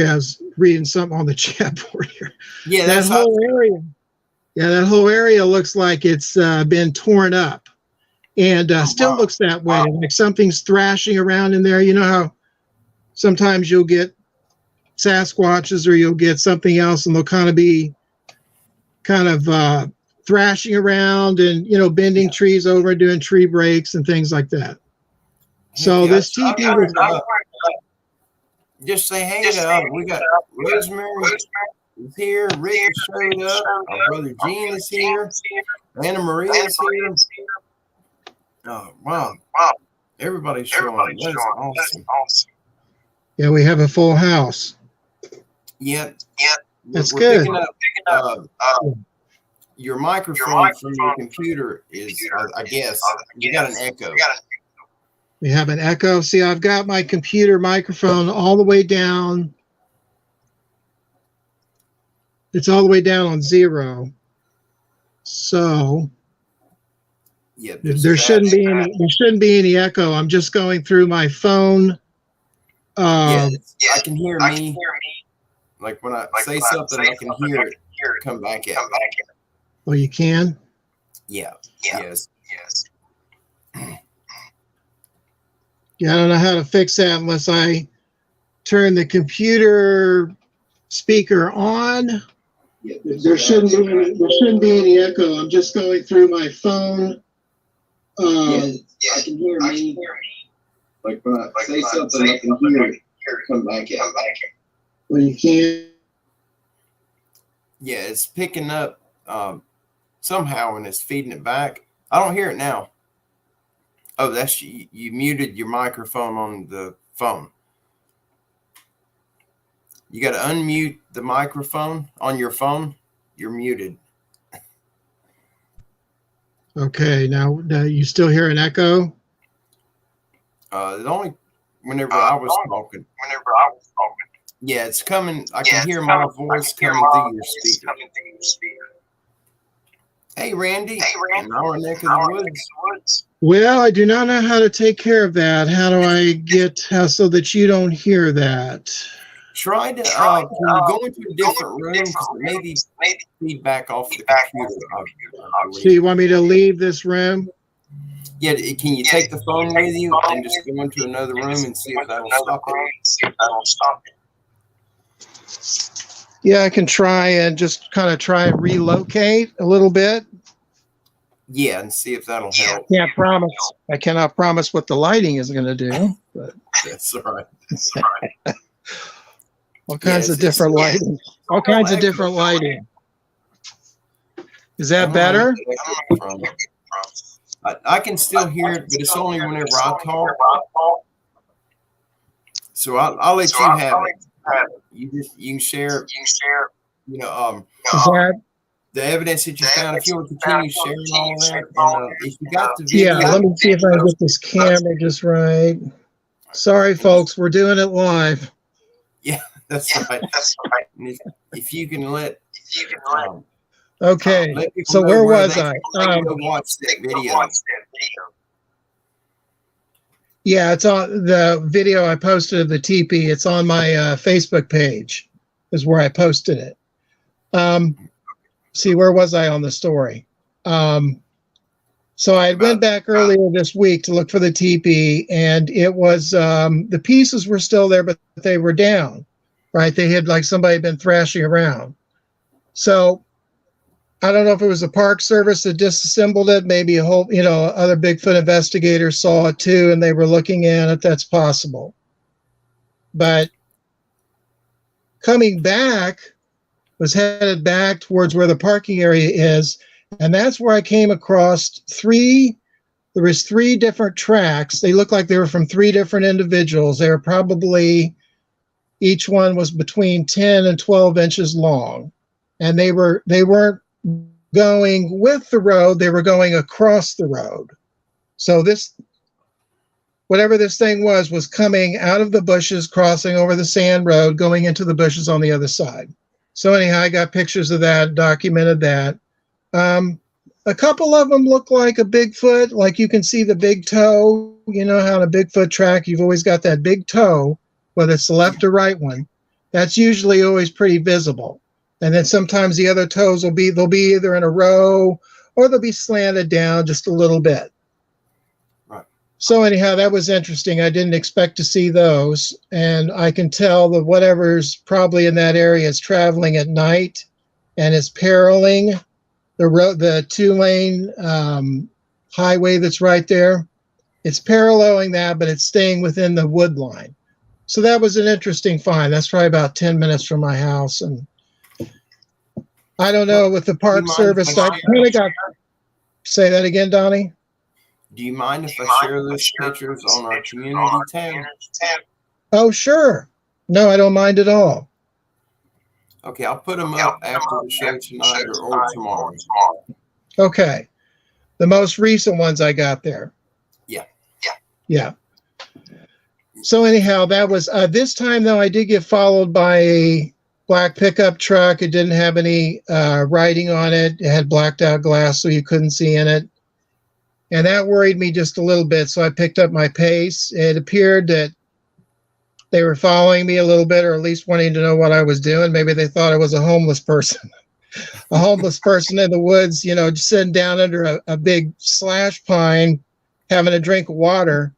I was reading something on the chat board here. Yeah, that whole area. Yeah, that whole area looks like it's been torn up, and still looks that way. Like something's thrashing around in there. You know how sometimes you'll get Sasquatches or you'll get something else, and they'll kind of thrashing around and bending trees over and doing tree breaks and things like that. So this teepee was just say, hey, we got Rosemary is here, Rick showed up, our brother Gene is here, Anna Maria is here. Oh, wow. Everybody's showing up. That's awesome. Yeah, we have a full house. Yeah. That's We're good. Picking up, your microphone from your computer is, I guess, you got an echo. We have an echo. See, I've got my computer microphone all the way down. It's all the way down on 0. So Yeah, there shouldn't be any echo. I'm just going through my phone. I can hear me. Like when I say something, I can hear it come back at me. Oh, you can? Yeah. Yes. Yeah, I don't know how to fix that unless I turn the computer speaker on. There shouldn't be any echo. I'm just going through my phone. I can hear me. Like when I say something, I can hear it come back at me. Well, you can. Yeah, it's picking up somehow and it's feeding it back. I don't hear it now. Oh, that's you muted your microphone on the phone. You got to unmute the microphone on your phone. You're muted. Okay, now you still hear an echo? Only whenever I was talking. Yeah, it's coming. I can hear my voice coming through your speaker. Hey, Randy. In our neck of the woods. Well, I do not know how to take care of that. How do I get so that you don't hear that? Try to can you go into a different room because maybe feedback off the computer. So you want me to leave this room? Yeah, can you take the phone with you and just go into another room and see if that'll stop it? Yeah, I can try and just kind of try and relocate a little bit. Yeah, and see if that'll help. Can't promise. I cannot promise what the lighting is going to do. But that's all right. All kinds of different lighting. All kinds of different lighting. Is that better? I can still hear it, but it's only whenever I talk. So I'll let you have it. You can share. You know, the evidence that you found. If you want to continue sharing all of that, and if you got the video, let me see if I can get this camera just right. Sorry, folks, we're doing it live. Yeah, that's right. If you can let. Okay, so where was I? Go watch that video. Yeah, it's on the video I posted of the teepee. It's on my Facebook page. is where I posted it. See, where was I on the story? So I went back earlier this week to look for the teepee, and it was the pieces were still there, but they were down. Right? They had like somebody had been thrashing around. So I don't know if it was the Park Service that disassembled it. Maybe a whole, other Bigfoot investigators saw it too, and they were looking at it. That's possible. But coming back, was headed back towards where the parking area is, and that's where I came across three. There was three different tracks. They looked like they were from three different individuals. They were probably, each one was between 10 and 12 inches long, and they weren't going with the road. They were going across the road. So this, whatever this thing was coming out of the bushes, crossing over the sand road, going into the bushes on the other side. So anyhow, I got pictures of that, documented that. A couple of them look like a Bigfoot, like you can see the big toe. You know how in a Bigfoot track, you've always got that big toe, whether it's the left or right one. That's usually always pretty visible. And then sometimes the other toes they'll be either in a row or they'll be slanted down just a little bit. Right. So anyhow, that was interesting. I didn't expect to see those. And I can tell that whatever's probably in that area is traveling at night and is paralleling the 2-lane highway that's right there. It's paralleling that, but it's staying within the wood line. So that was an interesting find. That's probably about 10 minutes from my house. And I don't know, with the Park Service, I kind of got, say that again, Donnie? Do you mind if I share those pictures on our community tab? Oh, sure. No, I don't mind at all. Okay, I'll put them up after the show tonight or tomorrow. Okay. The most recent ones I got there. Yeah. So anyhow, that was, this time though, I did get followed by a black pickup truck. It didn't have any writing on it. It had blacked out glass, so you couldn't see in it. And that worried me just a little bit, so I picked up my pace. It appeared that they were following me a little bit, or at least wanting to know what I was doing. Maybe they thought I was a homeless person. A homeless person in the woods, just sitting down under a big slash pine, having a drink of water,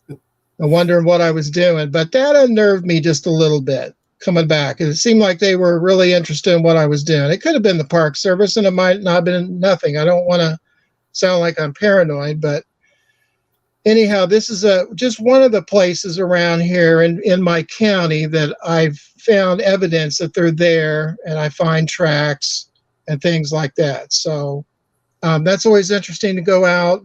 and wondering what I was doing. But that unnerved me just a little bit coming back. It seemed like they were really interested in what I was doing. It could have been the Park Service, and it might not have been nothing. I don't want to sound like I'm paranoid, but anyhow, this is just one of the places around here in my county that I've found evidence that they're there, and I find tracks and things like that. So that's always interesting to go out,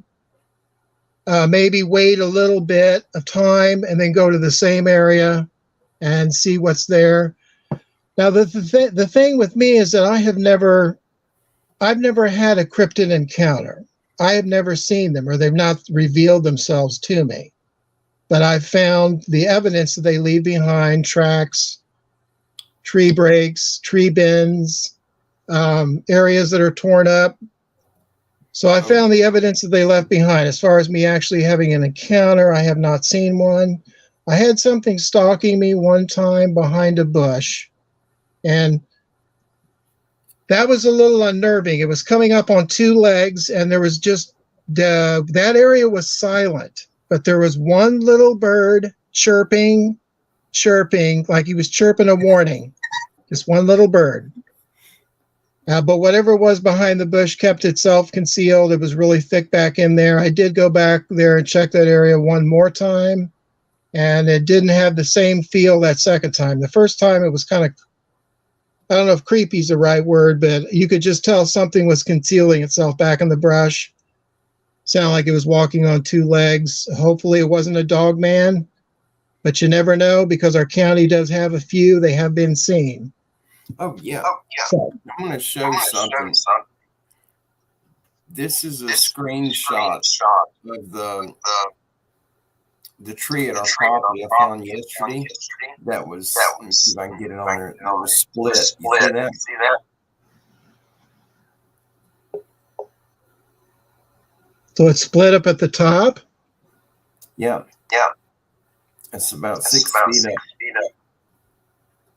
maybe wait a little bit of time and then go to the same area and see what's there. Now, the thing with me is that I've never had a cryptid encounter. I have never seen them, or they've not revealed themselves to me. But I've found the evidence that they leave behind: tracks, tree breaks, tree bends, areas that are torn up. So I found the evidence that they left behind. As far as me actually having an encounter, I have not seen one. I had something stalking me one time behind a bush, and that was a little unnerving. It was coming up on two legs, and there was just that area was silent, but there was one little bird chirping, like he was chirping a warning. Just one little bird. But whatever was behind the bush kept itself concealed. It was really thick back in there. I did go back there and check that area one more time, and it didn't have the same feel that second time. The first time it was kind of, I don't know if creepy is the right word, but you could just tell something was concealing itself back in the brush. Sounded like it was walking on two legs. Hopefully it wasn't a dog man, but you never know, because our county does have a few. They have been seen. Oh, yeah. So, I'm going to show something. This is a screenshot of the tree at our property I found yesterday. That was, let me see if I can get it on there. It was split. You see that? so it's split up at the top. Yeah. It's about 6 feet up.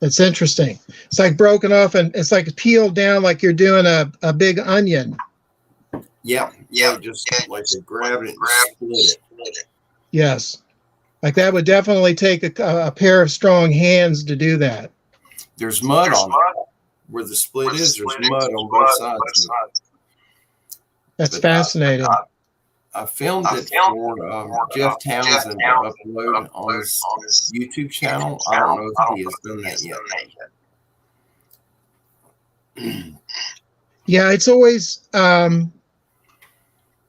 It's interesting. It's like broken off and it's like peeled down like you're doing a big onion. Yeah, just like they grabbed it and split it. Yes. Like that would definitely take a pair of strong hands to do that. There's mud on it. Where the split is, there's mud on both sides. That's fascinating. I filmed it for Jeff Townsend to upload on his YouTube channel. I don't know if he has done that yet. Yeah, it's always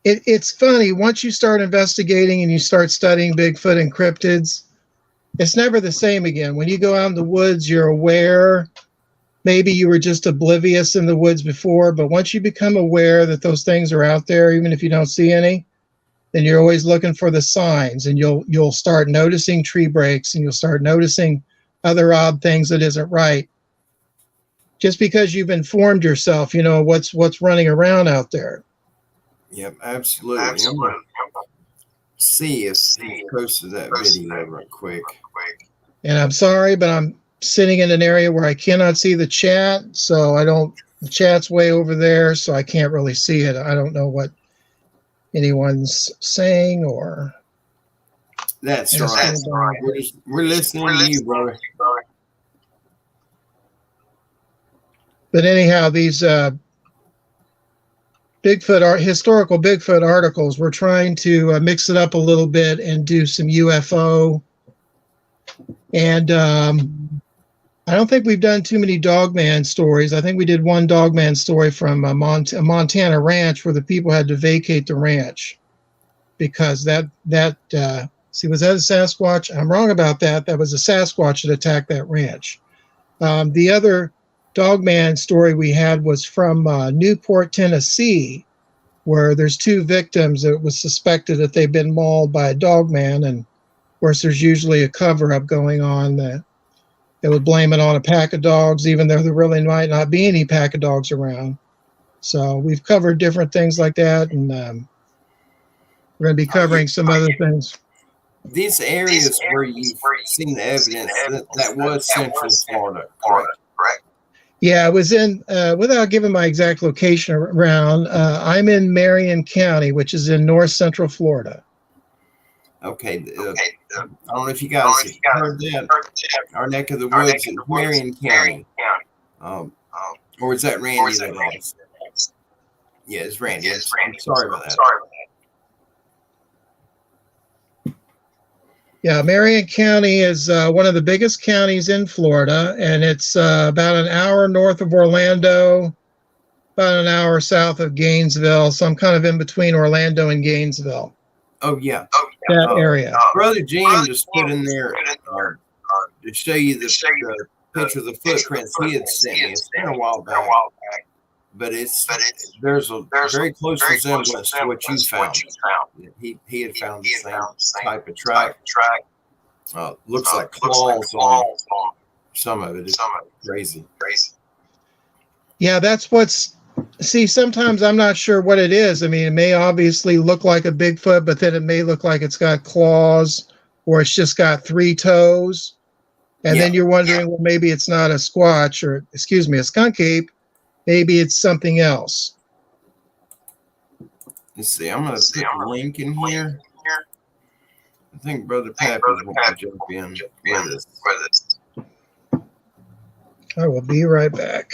it's funny once you start investigating and you start studying Bigfoot and cryptids, it's never the same again. When you go out in the woods, you're aware. Maybe you were just oblivious in the woods before, but once you become aware that those things are out there, even if you don't see any, then you're always looking for the signs, and you'll start noticing tree breaks, and you'll start noticing other odd things that isn't right. Just because you've informed yourself, you know what's running around out there. Yep, absolutely. I'm gonna see if he posted that video real quick. And I'm sorry, but I'm sitting in an area where I cannot see the chat, so the chat's way over there, so I can't really see it. I don't know what anyone's saying or. That's right. We're listening to you, brother. But anyhow, these historical Bigfoot articles, we're trying to mix it up a little bit and do some UFO. And I don't think we've done too many Dogman stories. I think we did one Dogman story from a Montana ranch where the people had to vacate the ranch because was that a Sasquatch? I'm wrong about that. That was a Sasquatch that attacked that ranch. The other Dogman story we had was from Newport, Tennessee, where there's 2 victims that was suspected that they've been mauled by a Dogman, and of course there's usually a cover-up going on that they would blame it on a pack of dogs, even though there really might not be any pack of dogs around. So we've covered different things like that, and we're going to be covering some other things. These areas where you've seen the evidence, that was Central Florida, correct? Yeah, I was in, without giving my exact location around, I'm in Marion County, which is in north central Florida. Okay. I don't know if you guys have heard that. Our neck of the woods is Marion County. Or is that Randy that asked? Yeah, it's Randy. I'm sorry about that. Yeah, Marion County is one of the biggest counties in Florida, and it's about an hour north of Orlando, about an hour south of Gainesville, so I'm kind of in between Orlando and Gainesville. Oh, yeah. That area. Brother Gene just put in there to show you the picture of the footprints he had sent me. It's been a while back. But there's a very close resemblance to what you found. He had found the same type of track. Looks like claws on some of it. It's crazy. Yeah, that's what's. See, sometimes I'm not sure what it is. I mean, it may obviously look like a Bigfoot, but then it may look like it's got claws, or it's just got 3 toes. And then you're wondering, well, maybe it's not a squatch, or a skunk ape. Maybe it's something else. Let's see. I'm going to put a link in here. I think Brother Pap is going to jump in with us. I will be right back.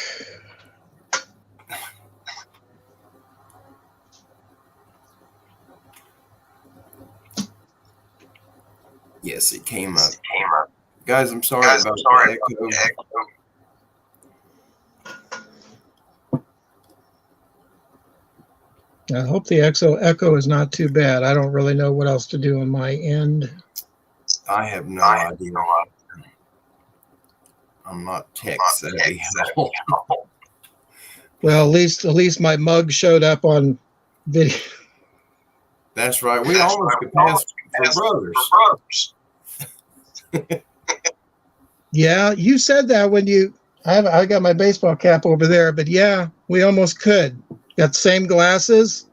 Yes, it came up. Guys, I'm sorry about the echo. I hope the echo is not too bad. I don't really know what else to do on my end. I have no idea. I'm not tech savvy at all. Well, at least my mug showed up on video. That's right. We almost could pass for brothers. Yeah, you said that when I got my baseball cap over there, but yeah, we almost could. Got the same glasses,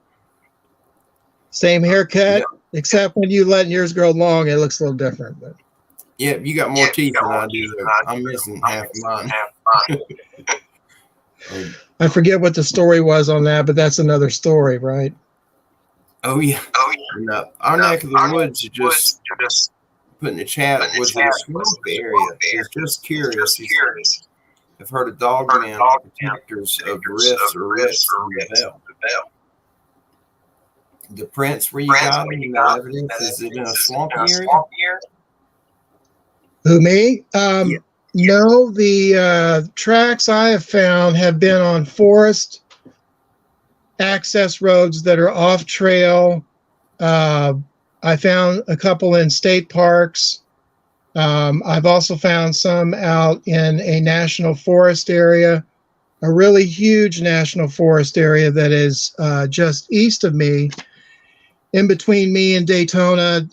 same haircut, except when you let yours grow long, it looks a little different. But Yeah, you got more teeth than I do. Though. I'm missing half of mine. I forget what the story was on that, but that's another story, right? Oh yeah. And, our neck of the woods, you just put in the chat. Was it a swamp area? He's just curious. I've heard a dog man protectors of rifts or rifts in the bell. The prints where you got them, no evidence. Is it in a swampy area? Who, me? Yeah. No, the tracks I have found have been on forest access roads that are off trail. I found a couple in state parks. I've also found some out in a national forest area, a really huge national forest area that is just east of me. In between me and Daytona,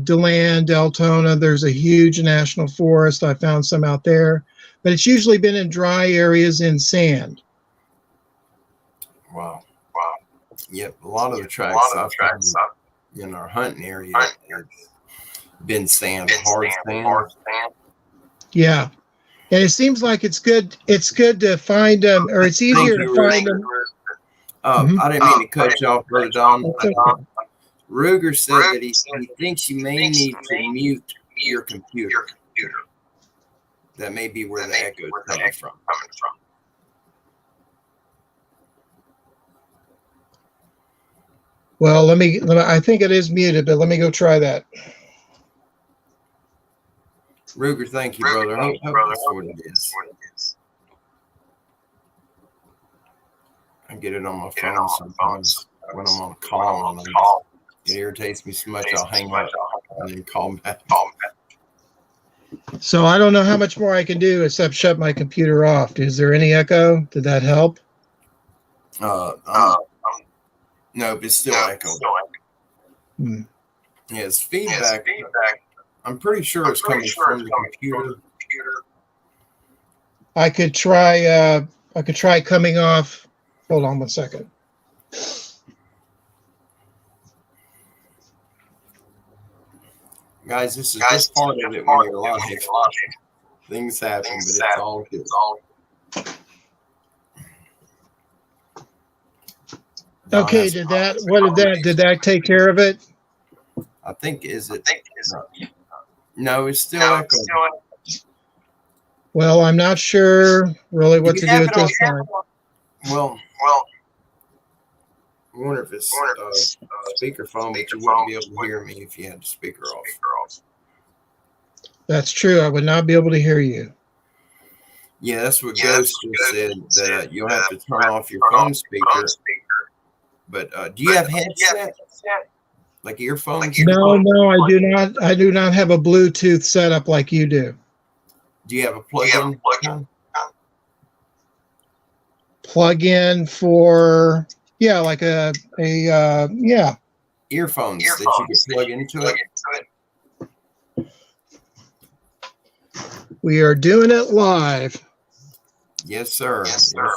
DeLand, Deltona, there's a huge national forest. I found some out there, but it's usually been in dry areas in sand. Wow. Yep, a lot of the tracks I've found in our hunting area have been sand, hard sand. Yeah, and it seems like it's good. It's good to find them, or it's easier to find them. I didn't mean to cut you off, Brother Don. Okay. Ruger said that he thinks you may need to mute your computer. That may be where the echo is coming from. Well, let me. I think it is muted, but let me go try that. Ruger, thank you, brother. I hope that's what it is. I get it on my phone sometimes when I'm on a call, and it irritates me so much I'll hang up and then call back. So I don't know how much more I can do except shut my computer off. Is there any echo? Did that help? No, but it's still echo. Hmm. Yeah, it's feedback. I'm pretty sure it's coming from the computer. I could try coming off. Hold on 1 second. Guys, this is just part of it when you're live. Things happen, but it's all good. Okay, did that take care of it? I think no, it's still echoing. Well, I'm not sure really what to do at this time. Well, I wonder if it's speakerphone, but you wouldn't be able to hear me if you had the speaker off. That's true. I would not be able to hear you. Yeah, that's what Ghost just said, that you'll have to turn off your phone speaker. But do you have headset? Like earphones? No, I do not. I do not have a Bluetooth setup like you do. Do you have a plug-in? Plug-in for like a earphones that you can plug into it. We are doing it live. Yes, sir. Yes, sir.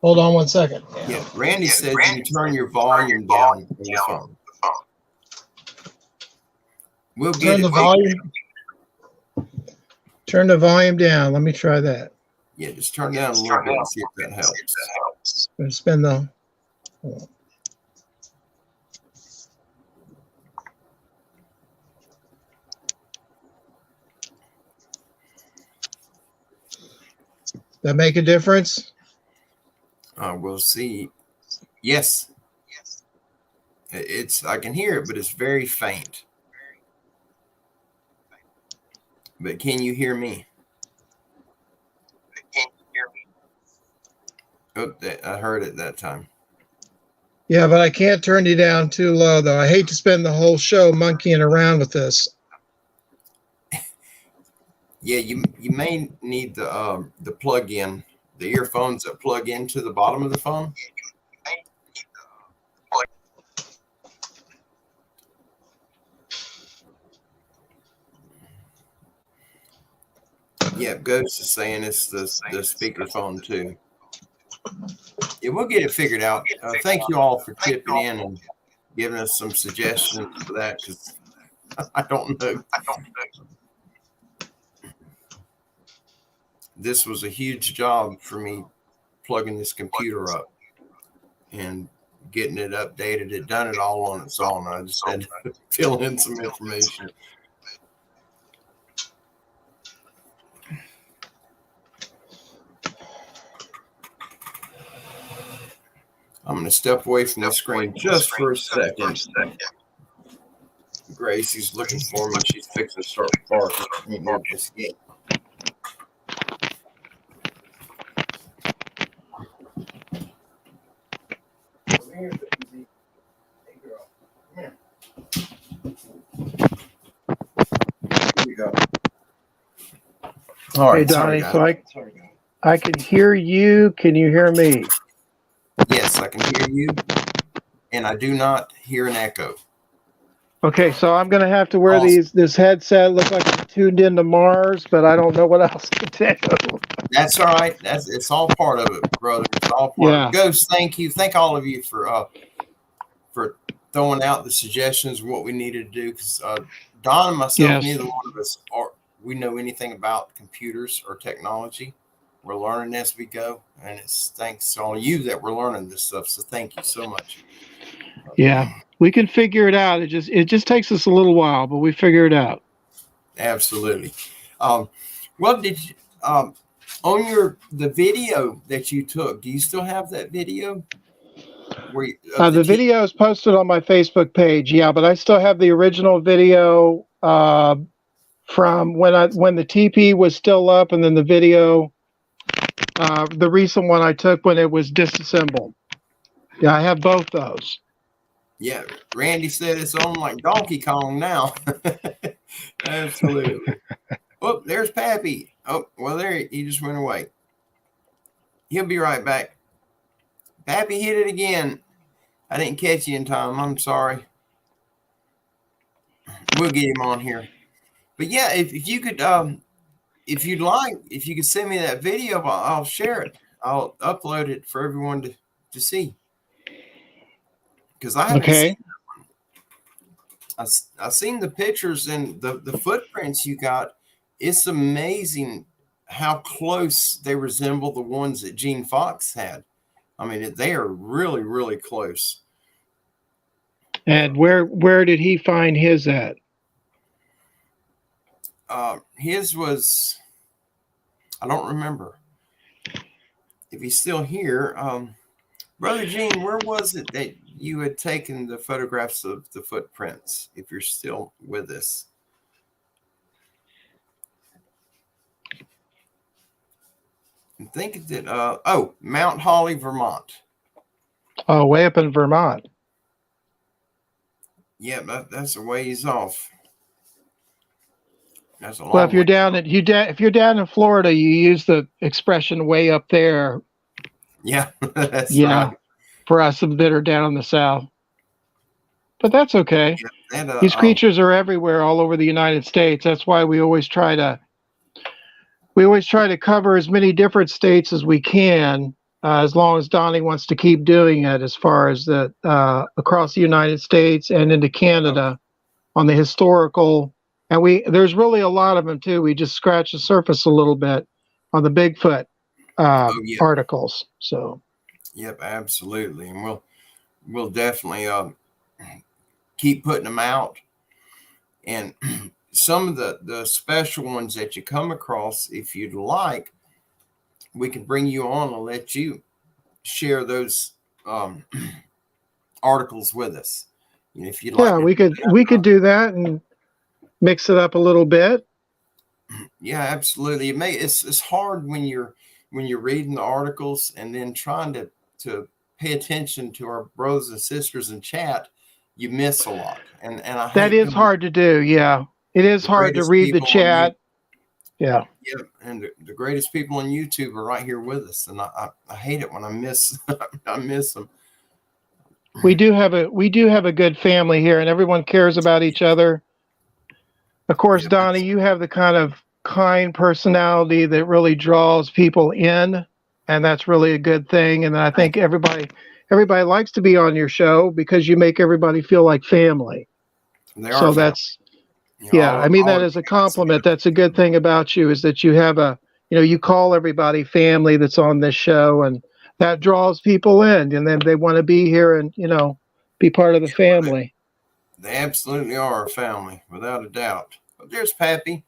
Hold on 1 second. Yeah, Randy said you can turn your volume down on your phone. We'll get the volume. Turn the volume down. Let me try that. Yeah, just turn down a little bit and see if that helps. I'm gonna spin the. That make a difference? We'll see. Yes. I can hear it, but it's very faint. But can you hear me? Oh, I heard it that time. Yeah, but I can't turn you down too low, though. I hate to spend the whole show monkeying around with this. Yeah, you may need the plug-in, the earphones that plug into the bottom of the phone. Yeah, Ghost is saying it's the speakerphone too. Yeah, we'll get it figured out. Thank you all for chipping in and giving us some suggestions for that, because I don't know. this was a huge job for me plugging this computer up and getting it updated. It done it all on its own. I just had to fill in some information. I'm going to step away from the screen just for a second. Gracie's looking for me. She's fixing to start barking. Let me move this gate. Come here, Daisy. Hey, girl. Come here. Here you go. All right, Hey, Donnie, sorry, so I can hear you. Can you hear me? Yes, I can hear you, and I do not hear an echo. Okay, so I'm going to have to wear Awesome. this headset. Look like I'm tuned into Mars, but I don't know what else to do. That's all right. It's all part of it, brother. It's all part of it. Ghost, thank you. Thank all of you for throwing out the suggestions of what we needed to do. Because Don and myself, neither one of us we know anything about computers or technology. We're learning as we go, and it's thanks to all of you that we're learning this stuff. So thank you so much. Yeah, we can figure it out. It just takes us a little while, but we figure it out. Absolutely. Well, did you, on the video that you took? Do you still have that video? The video is posted on my Facebook page. Yeah, but I still have the original video from when the TP was still up, and then the video, the recent one I took when it was disassembled. Yeah, I have both those. Yeah, Randy said it's on like Donkey Kong now. Absolutely. Oh, there's Pappy. Oh, well, he just went away. He'll be right back. Pappy hit it again. I didn't catch you in time. I'm sorry. We'll get him on here. But yeah, if you could, if you'd like, if you could send me that video, I'll share it. I'll upload it for everyone to see. Because I haven't seen that one. I've seen the pictures and the footprints you got. It's amazing how close they resemble the ones that Gene Fox had. I mean, they are really, really close. And where did he find his at? His was, I don't remember. If he's still here, Brother Gene, where was it that you had taken the photographs of the footprints? If you're still with us. I'm thinking that, Mount Holly, Vermont. Oh, way up in Vermont. Yeah, that's a ways off. That's a long Well, if you're way. if you're down in Florida, you use the expression "way up there." Yeah, that's right. For us that are down in the south, but that's okay. Yeah, and, these creatures are everywhere, all over the United States. That's why we always try to cover as many different states as we can, as long as Donnie wants to keep doing it, as far as the across the United States and into Canada on the historical. And there's really a lot of them too. We just scratch the surface a little bit on the Bigfoot articles. So, yep, absolutely, and we'll definitely keep putting them out. And some of the special ones that you come across, if you'd like, we can bring you on and let you share those articles with us. And if you'd like, yeah, we could do that and mix it up a little bit. Yeah, absolutely. It's hard when you're reading the articles and then trying to pay attention to our brothers and sisters in chat. You miss a lot, and that is hard to do. Yeah, it is hard to read the chat. Yeah. Yep, and the greatest people on YouTube are right here with us, and I hate it when I miss I miss them. We do have a good family here, and everyone cares about each other. Of course, yeah, Donnie, you have the kind personality that really draws people in, and that's really a good thing. And I think everybody likes to be on your show because you make everybody feel like family. That's, yeah, I mean that as a compliment. That's a good thing about you, is that you have a you call everybody family that's on this show, and that draws people in, and then they want to be here and, be part of the family. They absolutely are a family, without a doubt. But there's Pappy.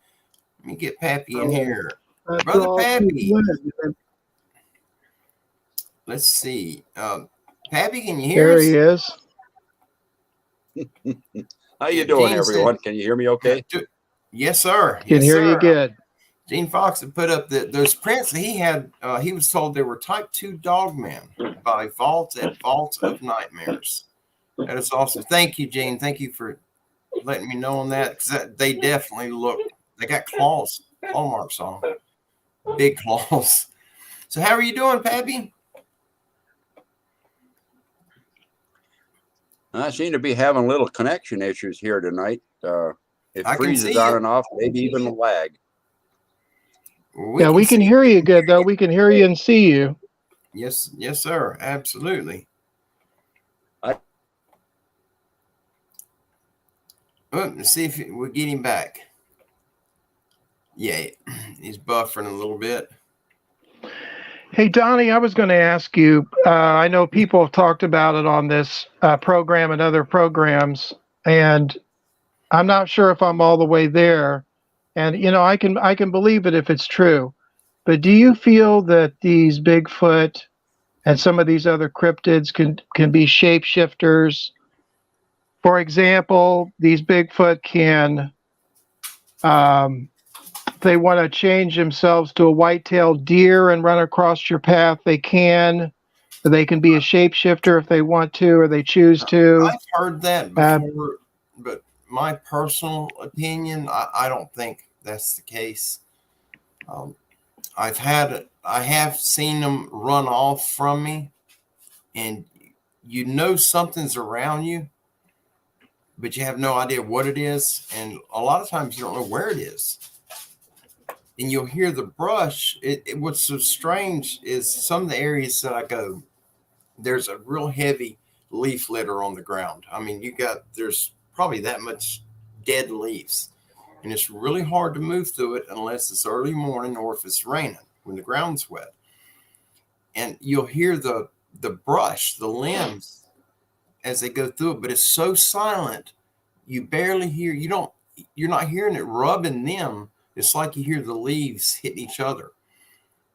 Let me get Pappy in here. That Brother draws Pappy. people in. Let's see. Pappy, can you hear There us? he is. How you doing, everyone? Can you hear me okay? Yes, sir. Can Yes, hear sir. you good. Gene Fox had put up those prints that he had. He was told they were type 2 dogmen by Vault of Nightmares. That is awesome. Thank you, Gene. Thank you for letting me know on that, because they definitely look, they got claw marks on them. Big claws. So how are you doing, Pappy? I seem to be having little connection issues here tonight. It I can freezes see on you. and off, maybe even a lag. We can hear you good, though. We can hear you and see you. Yes, sir. Absolutely. Let's see if we get him back. Yeah, he's buffering a little bit. Hey, Donnie, I was going to ask you, I know people have talked about it on this program and other programs, and I'm not sure if I'm all the way there. And, I can believe it if it's true. But do you feel that these Bigfoot and some of these other cryptids can be shapeshifters? For example, these Bigfoot can, if they want to change themselves to a white-tailed deer and run across your path, they can. They can be a shapeshifter if they want to or they choose to. I've heard that before, but my personal opinion, I don't think that's the case. I have seen them run off from me, and something's around you, but you have no idea what it is, and a lot of times you don't know where it is. And you'll hear the brush. What's so strange is some of the areas that I go, there's a real heavy leaf litter on the ground. I mean, there's probably that much dead leaves, and it's really hard to move through it unless it's early morning or if it's raining when the ground's wet. And you'll hear the brush, the limbs as they go through it, but it's so silent, you barely hear. You're not hearing it rubbing them. It's like you hear the leaves hit each other.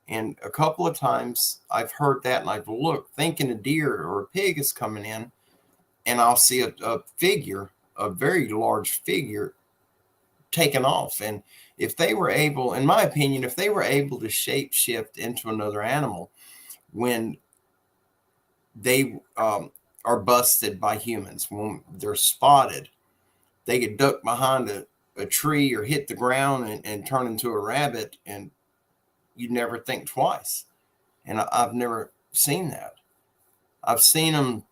And a couple of times I've heard that, and I've looked thinking a deer or a pig is coming in, and I'll see a figure, a very large figure, taken off. And if they were able, in my opinion, if they were able to shape shift into another animal when they are busted by humans, when they're spotted, they could duck behind a tree or hit the ground and turn into a rabbit, and you'd never think twice. And I've never seen that. I've seen them.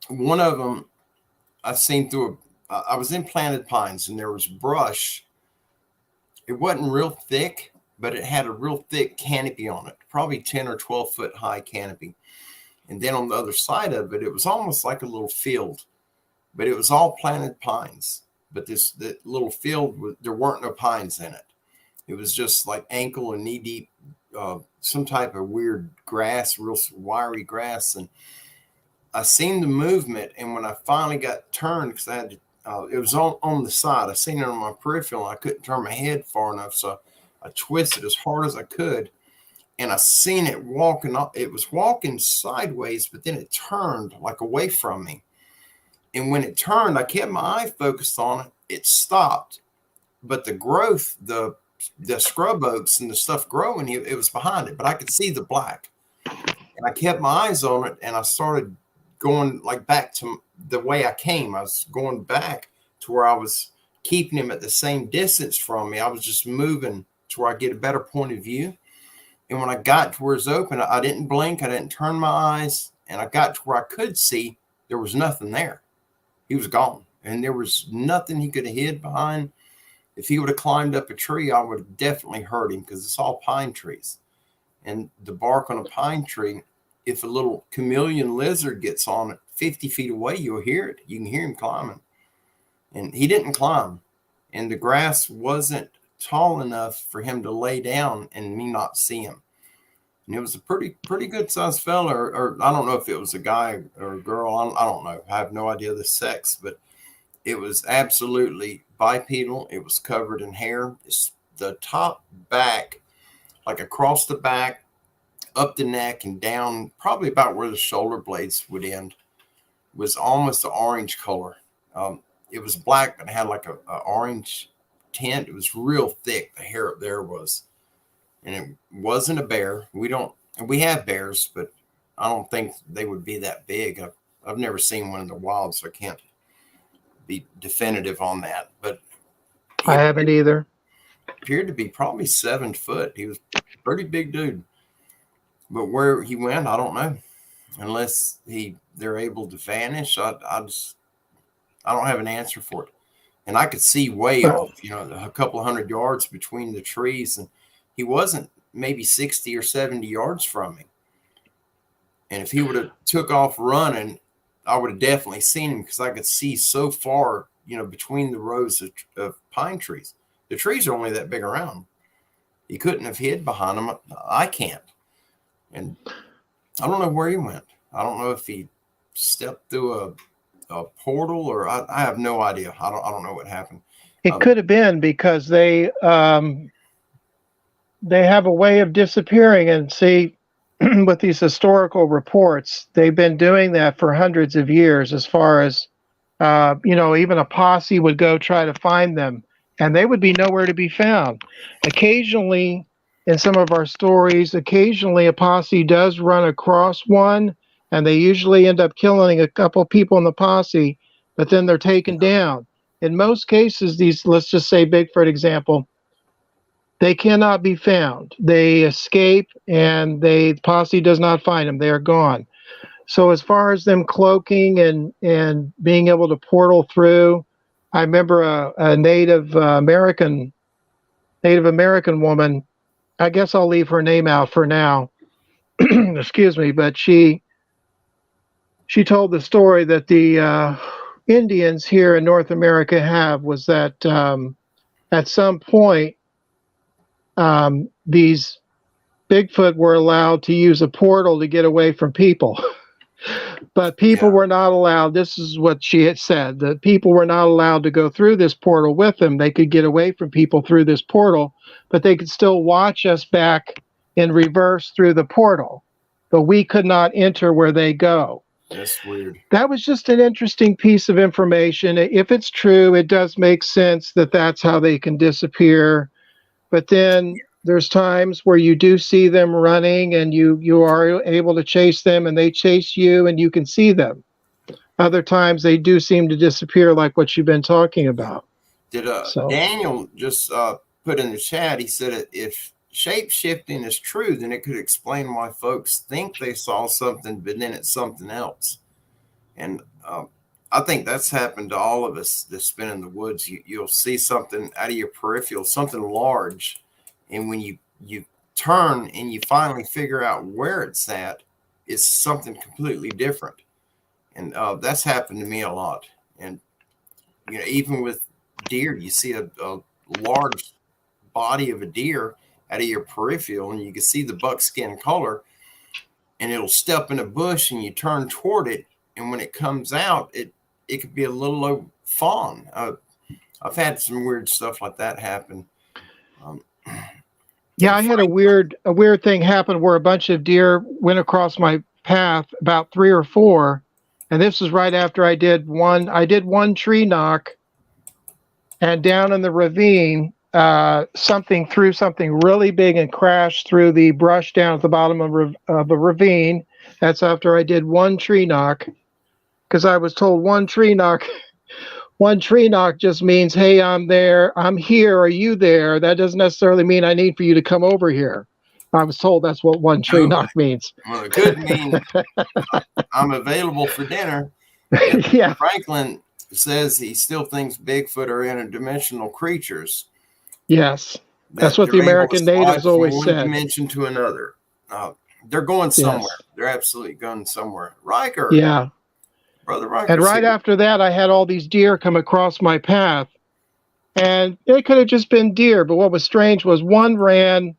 One of them I've seen through I was in planted pines, and there was brush. It wasn't real thick, but it had a real thick canopy on it, probably 10 or 12 foot high canopy. And then on the other side of it, it was almost like a little field, but it was all planted pines. But the little field, there weren't no pines in it. It was just like ankle and knee deep, some type of weird grass, real wiry grass. And I seen the movement. And when I finally got turned, because I had to, it was on the side, I seen it on my peripheral, and I couldn't turn my head far enough. So I twisted as hard as I could. And I seen it walking up. It was walking sideways, but then it turned like away from me. And when it turned, I kept my eye focused on it. It stopped. But the growth, the scrub oaks and the stuff growing, it was behind it. But I could see the black. And I kept my eyes on it, and I started going like back to the way I came. I was going back to where I was keeping him at the same distance from me. I was just moving to where I get a better point of view. And when I got to where it's open, I didn't blink. I didn't turn my eyes. And I got to where I could see there was nothing there. He was gone. And there was nothing he could have hid behind. If he would have climbed up a tree, I would have definitely heard him, because it's all pine trees. And the bark on a pine tree, if a little chameleon lizard gets on it 50 feet away, you'll hear it. You can hear him climbing. And he didn't climb. And the grass wasn't tall enough for him to lay down and me not see him. And it was a pretty good sized fella, or I don't know if it was a guy or a girl. I don't know. I have no idea the sex, but it was absolutely bipedal. It was covered in hair. It's the top, back, like across the back, up the neck and down, probably about where the shoulder blades would end, was almost an orange color. It was black, but it had like a orange tint. It was real thick. The hair up there was. And it wasn't a bear. We have bears, but I don't think they would be that big. I've never seen one in the wild, so I can't be definitive on that. But I haven't either. Appeared to be probably 7 foot. He was a pretty big dude. But where he went, I don't know. Unless they're able to vanish, I don't have an answer for it. And I could see way off, a couple of 100 yards between the trees, and he wasn't maybe 60 or 70 yards from me. And if he would have took off running, I would have definitely seen him because I could see so far, between the rows of pine trees. The trees are only that big around. He couldn't have hid behind them. I can't. And I don't know where he went. I don't know if he stepped through a portal or I have no idea. I don't know what happened. It could have been because they have a way of disappearing, and see, with these historical reports, they've been doing that for hundreds of years. As far as even a posse would go try to find them, and they would be nowhere to be found. Occasionally, in some of our stories, occasionally a posse does run across one, and they usually end up killing a couple people in the posse, but then they're taken down. In most cases, these, let's just say Bigfoot example, they cannot be found. They escape, and the posse does not find them. They are gone. So as far as them cloaking and being able to portal through, I remember a Native American woman. I guess I'll leave her name out for now. Excuse me, but she told the story that the Indians here in North America have was that at some point these Bigfoot were allowed to use a portal to get away from people. But people were not allowed, this is what she had said, that people were not allowed to go through this portal with them. They could get away from people through this portal, but they could still watch us back in reverse through the portal. But we could not enter where they go. That's weird. That was just an interesting piece of information. If it's true, it does make sense that that's how they can disappear. But then there's times where you do see them running and you are able to chase them and they chase you and you can see them. Other times they do seem to disappear, like what you've been talking about. Did Daniel just put in the chat, he said if shape-shifting is true, then it could explain why folks think they saw something, but then it's something else. And I think that's happened to all of us that's been in the woods. You'll see something out of your peripheral, something large, and when you turn and you finally figure out where it's at, it's something completely different. And that's happened to me a lot. And even with deer, you see a large body of a deer out of your peripheral, and you can see the buckskin color, and it'll step in a bush, and you turn toward it, and when it comes out, it could be a little old fawn. I've had some weird stuff like that happen. Yeah, I had a weird thing happen where a bunch of deer went across my path, about 3 or 4, and this was right after I did one tree knock, and down in the ravine, something threw something really big and crashed through the brush down at the bottom of a ravine. That's after I did one tree knock, because I was told one tree knock just means, hey, I'm there, I'm here, are you there? That doesn't necessarily mean I need for you to come over here. I was told that's what one tree knock means. Well, it could mean I'm available for dinner. Yeah. Franklin says he still thinks Bigfoot are interdimensional creatures. Yes. That's what the American natives always said. One dimension to another. They're going somewhere. Yes. They're absolutely going somewhere. Riker. Yeah. Brother Riker. And right after that, I had all these deer come across my path. And it could have just been deer, but what was strange was one ran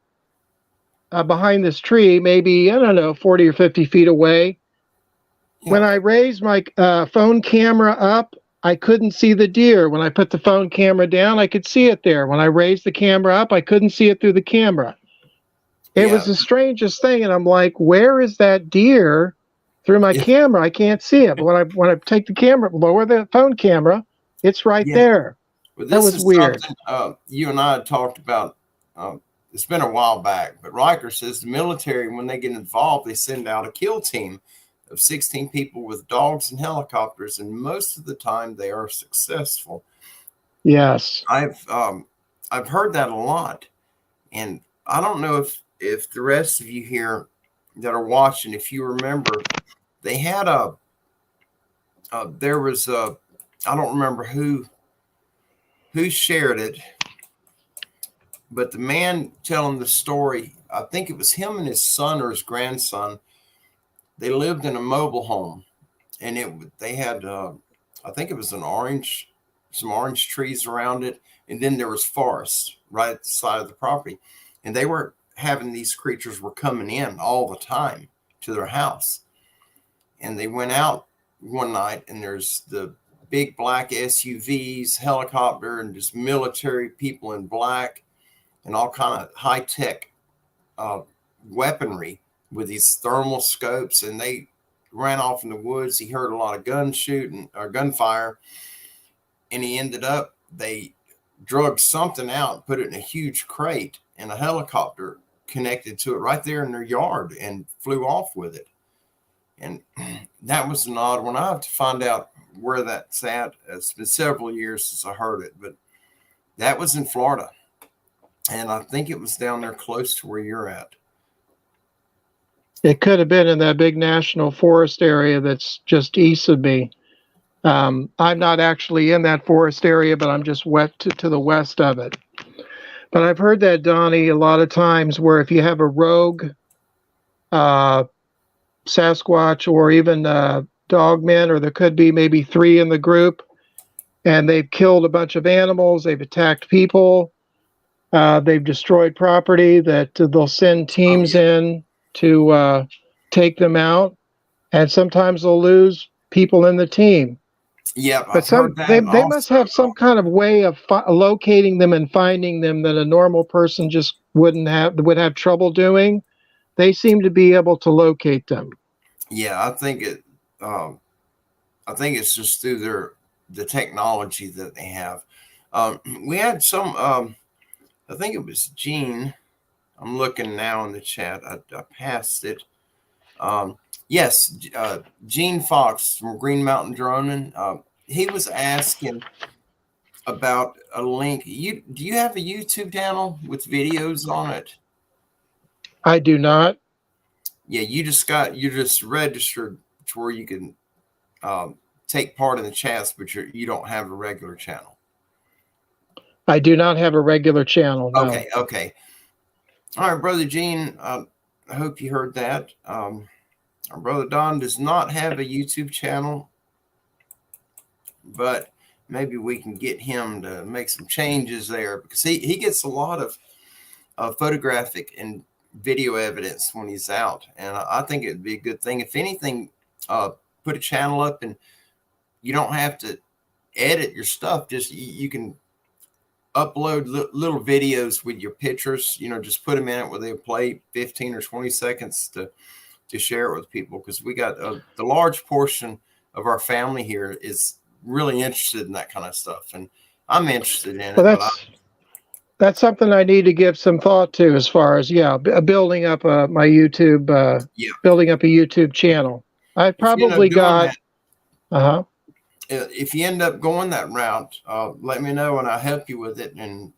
behind this tree, maybe, I don't know, 40 or 50 feet away. When Yeah. I raised my phone camera up, I couldn't see the deer. When I put the phone camera down, I could see it there. When I raised the camera up, I couldn't see it through the camera. It was Yeah. the strangest thing, and I'm like, where is that deer? Through my Yeah. camera, I can't see it. But when I take the camera, lower the phone camera, it's right Yeah. there. Well, That this was is weird. something you and I had talked about. It's been a while back, but Riker says the military, when they get involved, they send out a kill team of 16 people with dogs and helicopters, and most of the time they are successful. Yes. I've heard that a lot, and I don't know if the rest of you here that are watching, if you remember, they had there was a, I don't remember who shared it, but the man telling the story, I think it was him and his son or his grandson. They lived in a mobile home, and they had I think it was some orange trees around it, and then there was forest right at the side of the property, and they were having these creatures were coming in all the time to their house, and they went out one night, and there's the big black SUVs, helicopter, and just military people in black and all kind of high tech uh, weaponry with these thermal scopes, and they ran off in the woods. He heard a lot of gun shooting or gunfire, and he ended up, they drug something out, put it in a huge crate, and a helicopter connected to it right there in their yard and flew off with it. And that was an odd one. I have to find out where that's at. It's been several years since I heard it, but that was in Florida. And I think it was down there close to where you're at. It could have been in that big national forest area that's just east of me. I'm not actually in that forest area, but I'm just to the west of it. But I've heard that, Donnie, a lot of times where if you have a rogue Sasquatch or even dogmen, or there could be maybe 3 in the group, and they've killed a bunch of animals, they've attacked people, they've destroyed property, that they'll send teams in to take them out, and sometimes they'll lose people in the team. Yeah, But they must have some kind of way of locating them and finding them that a normal person just would have trouble doing. They seem to be able to locate them. Yeah, I think it's just through the technology that they have. We had some. I think it was Gene. I'm looking now in the chat. I passed it. Yes, Gene Fox from Green Mountain Droning. He was asking about a link. Do you have a YouTube channel with videos on it? I do not. Yeah, you just registered to where you can take part in the chats, but you don't have a regular channel. I do not have a regular channel. No. Okay. All right, Brother Gene. I hope you heard that. Our brother Don does not have a YouTube channel, but maybe we can get him to make some changes there, because he gets a lot of photographic and video evidence when he's out, and I think it'd be a good thing. If anything, put a channel up, and you don't have to edit your stuff. Just you can upload little videos with your pictures. Just put them in it where they play 15 or 20 seconds to share it with people, because we got the large portion of our family here is really interested in that kind of stuff, and I'm interested in it. Well, that's something I need to give some thought to, as far as building up my YouTube, building up a YouTube channel. I probably got. If you end up going that route, let me know and I'll help you with it. And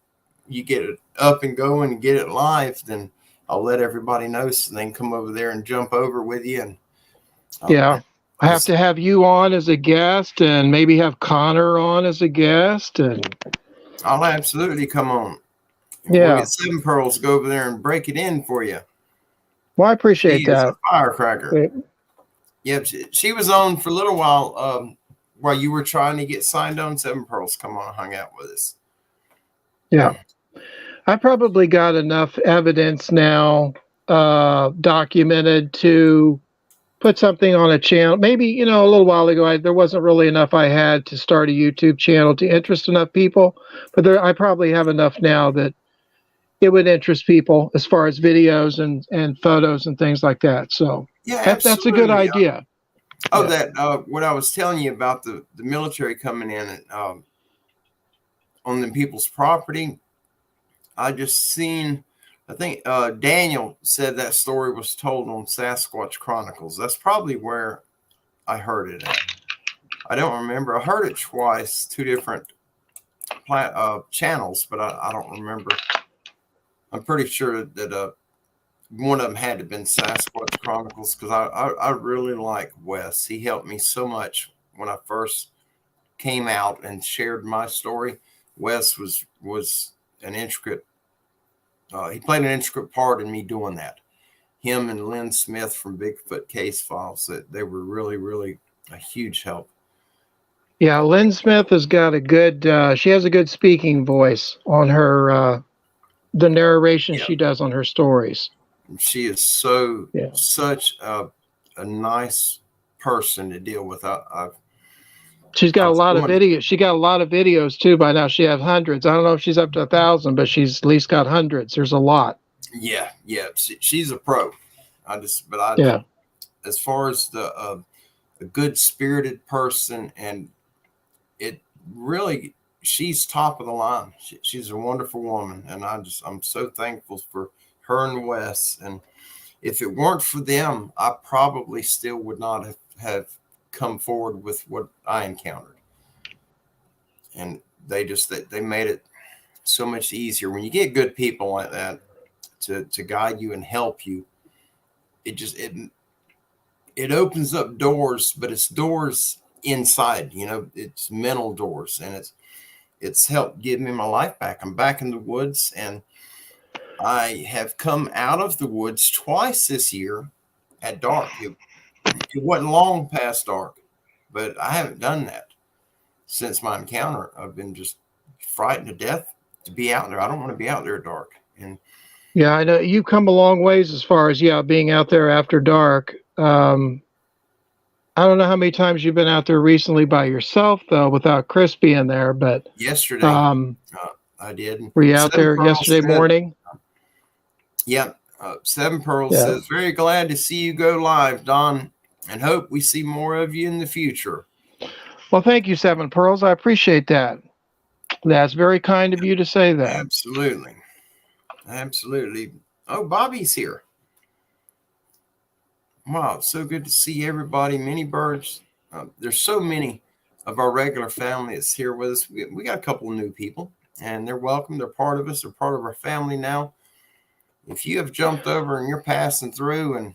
you get it up and going and get it live, then I'll let everybody know so they can come over there and jump over with you. And I have to have you on as a guest, and maybe have Connor on as a guest, and I'll absolutely come on. Yeah, we'll get Seven Pearls to go over there and break it in for you. Well, I appreciate that. Is a firecracker. Yep, she was on for a little while you were trying to get signed on. Seven Pearls come on and hung out with us. Yeah. I probably got enough evidence now documented to put something on a channel. Maybe, a little while ago, there wasn't really enough I had to start a YouTube channel to interest enough people. But I probably have enough now that it would interest people as far as videos and photos and things like that. So Yeah, that's a good absolutely. idea. Oh, Yeah. that what I was telling you about the military coming in and on the people's property. I just seen. I think Daniel said that story was told on Sasquatch Chronicles. That's probably where I heard it at. I don't remember. I heard it twice, two different channels, but I don't remember. I'm pretty sure that one of them had to have been Sasquatch Chronicles because I really like Wes. He helped me so much when I first came out and shared my story. Wes was an intricate. He played an intricate part in me doing that. Him and Lynn Smith from Bigfoot Case Files, that they were really, really a huge help. Yeah, Lynn Smith has got a good. She has a good speaking voice on her. The narration she does on her stories. She is such a nice person to deal with. She's got a lot of videos. She got a lot of videos too. By now, she has hundreds. I don't know if she's up to 1,000, but she's at least got hundreds. There's a lot. Yeah. She's a pro. As far as a good spirited person, and it really, she's top of the line. She's a wonderful woman, and I'm so thankful for her and Wes. And if it weren't for them, I probably still would not have come forward with what I encountered. And they made it so much easier when you get good people like that to guide you and help you. It opens up doors, but it's doors inside, it's mental doors, and it's helped give me my life back. I'm back in the woods, and I have come out of the woods twice this year at dark. It wasn't long past dark, but I haven't done that since my encounter. I've been just frightened to death to be out there. I don't want to be out there dark. And yeah, I know you've come a long ways as far as being out there after dark. I don't know how many times you've been out there recently by yourself though, without Chris being there. But yesterday, I did. Were you out there yesterday morning? Yeah. Seven Pearls says, very glad to see you go live, Don, and hope we see more of you in the future. Well, thank you, Seven Pearls. I appreciate that. That's very kind of you to say that. Absolutely. Oh, Bobby's here. Wow, it's so good to see everybody. Many birds. There's so many of our regular family that's here with us. We got a couple of new people, and they're welcome. They're part of us. They're part of our family now. If you have jumped over and you're passing through and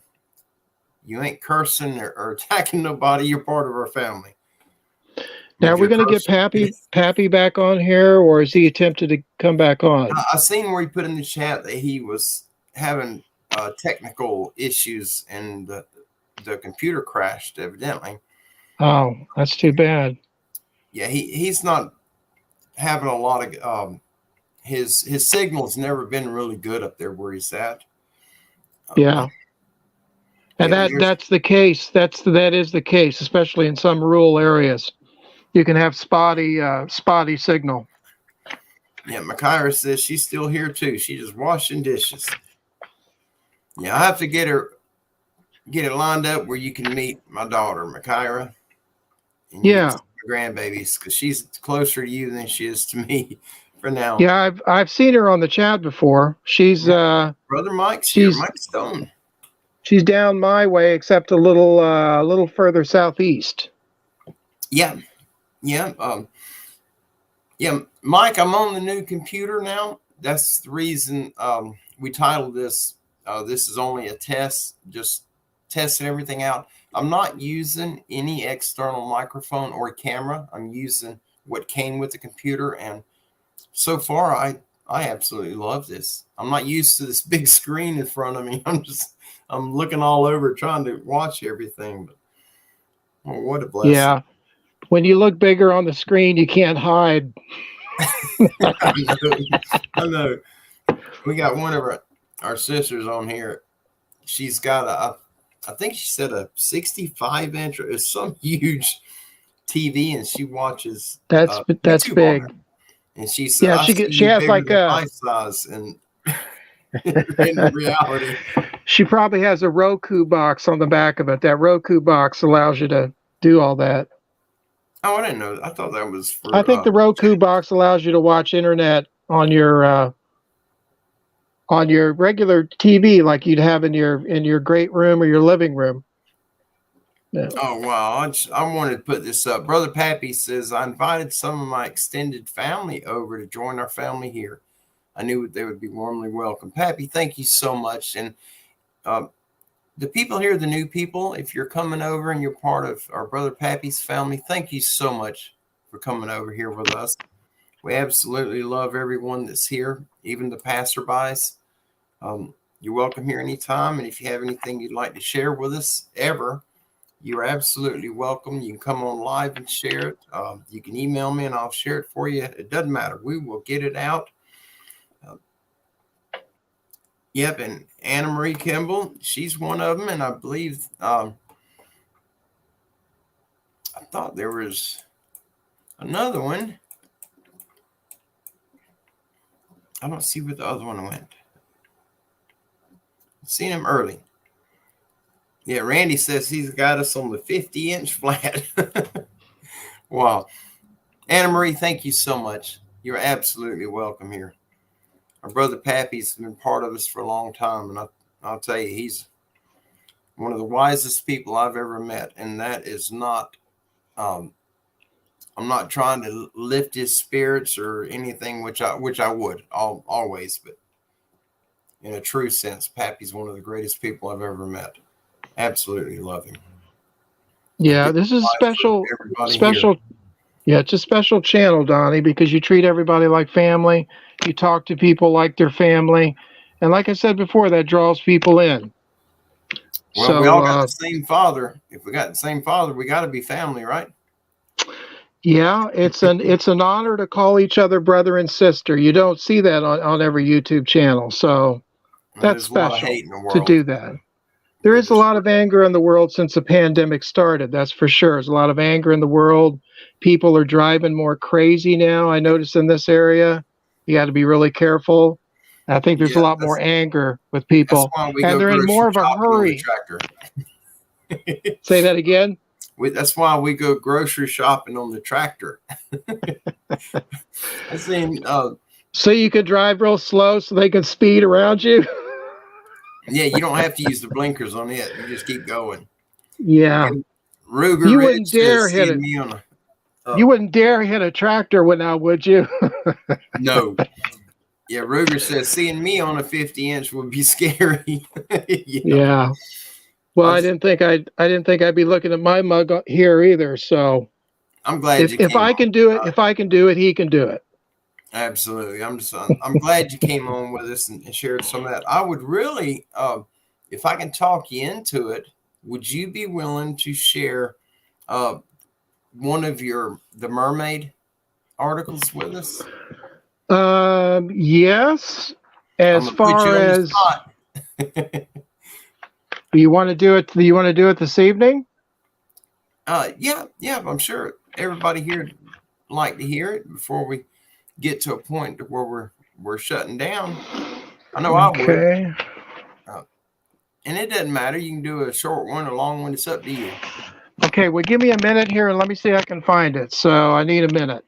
you ain't cursing or attacking nobody, you're part of our family. Now, are we going to get Pappy back on here, or is he attempted to come back on? I seen where he put in the chat that he was having technical issues and the computer crashed, evidently. Oh, that's too bad. Yeah, he's not having a lot of his signal's never been really good up there where he's at. Yeah. And that's the case. That is the case, especially in some rural areas. You can have spotty signal. Yeah, Makaira says she's still here too. She's just washing dishes. Yeah, I have to get it lined up where you can meet my daughter, Makaira. And my grandbabies, because she's closer to you than she is to me for now. Yeah, I've seen her on the chat before. She's Brother Mike's here, Mike Stone. She's down my way, except a little further southeast. Yeah. Mike, I'm on the new computer now. That's the reason we titled this. This is only a test, just testing everything out. I'm not using any external microphone or camera. I'm using what came with the computer, and so far I absolutely love this. I'm not used to this big screen in front of me. I'm looking all over trying to watch everything. But what a blessing. Yeah. When you look bigger on the screen, you can't hide. I know. I know. We got one of our sisters on here. She's got I think she said a 65-inch. It's some huge TV, and she watches That's YouTube on big. it. And she said, Yeah, "I see she you has bigger like than a. life size." And in reality, She probably has a Roku box on the back of it. That Roku box allows you to do all that. oh, I didn't know. I thought that was for. I think the Roku box allows you to watch internet on your regular TV, like you'd have in your great room or your living room. Yeah. Oh wow! I wanted to put this up. Brother Pappy says I invited some of my extended family over to join our family here. I knew they would be warmly welcome. Pappy, thank you so much. And the people here, the new people, if you're coming over and you're part of our Brother Pappy's family, thank you so much for coming over here with us. We absolutely love everyone that's here, even the passerbys. You're welcome here anytime. And if you have anything you'd like to share with us ever, you're absolutely welcome. You can come on live and share it. You can email me and I'll share it for you. It doesn't matter. We will get it out. Yep, and Anna Marie Kimball, she's one of them. And I believe, I thought there was another one. I don't see where the other one went. I've seen him early. Yeah, Randy says he's got us on the 50-inch flat. Wow. Anna Marie, thank you so much. You're absolutely welcome here. Our brother Pappy's been part of us for a long time, and I'll tell you, he's one of the wisest people I've ever met, and that is not, I'm not trying to lift his spirits or anything, which I would always, but in a true sense, Pappy's one of the greatest people I've ever met. Absolutely love him. Yeah, this is special. Here. Yeah, it's a special channel, Donnie, because you treat everybody like family. You talk to people like their family. And like I said before, that draws people in. Well, so, we all got the same father. If we got the same father, we got to be family, right? Yeah, it's an honor to call each other brother and sister. You don't see that on every YouTube channel. So that's special to do that. There is a lot of anger in the world since the pandemic started. That's for sure. There's a lot of anger in the world. People are driving more crazy now. I noticed in this area, you got to be really careful. I think there's a lot more anger with people, and they're in more of a hurry. Say that again. That's why we go grocery shopping on the tractor. I seen. So you can drive real slow, so they can speed around you. Yeah, you don't have to use the blinkers on it. You just keep going. Yeah. And Ruger you wouldn't dare hit it. You wouldn't dare hit a tractor now, would you? No. Yeah, Ruger says seeing me on a 50-inch would be scary. Yeah. Well, I didn't think I'd be looking at my mug here either. So I'm glad if I can do it, he can do it. Absolutely. I'm glad you came on with us and shared some of that. I would really, if I can talk you into it, would you be willing to share one of the Mermaid articles with us? Yes. As far as you want to do it, this evening? Yeah. I'm sure everybody here would like to hear it before we get to a point where we're shutting down. I know I would. And it doesn't matter. You can do a short one, a long one. It's up to you. Okay, well, give me a minute here and let me see if I can find it. So I need a minute.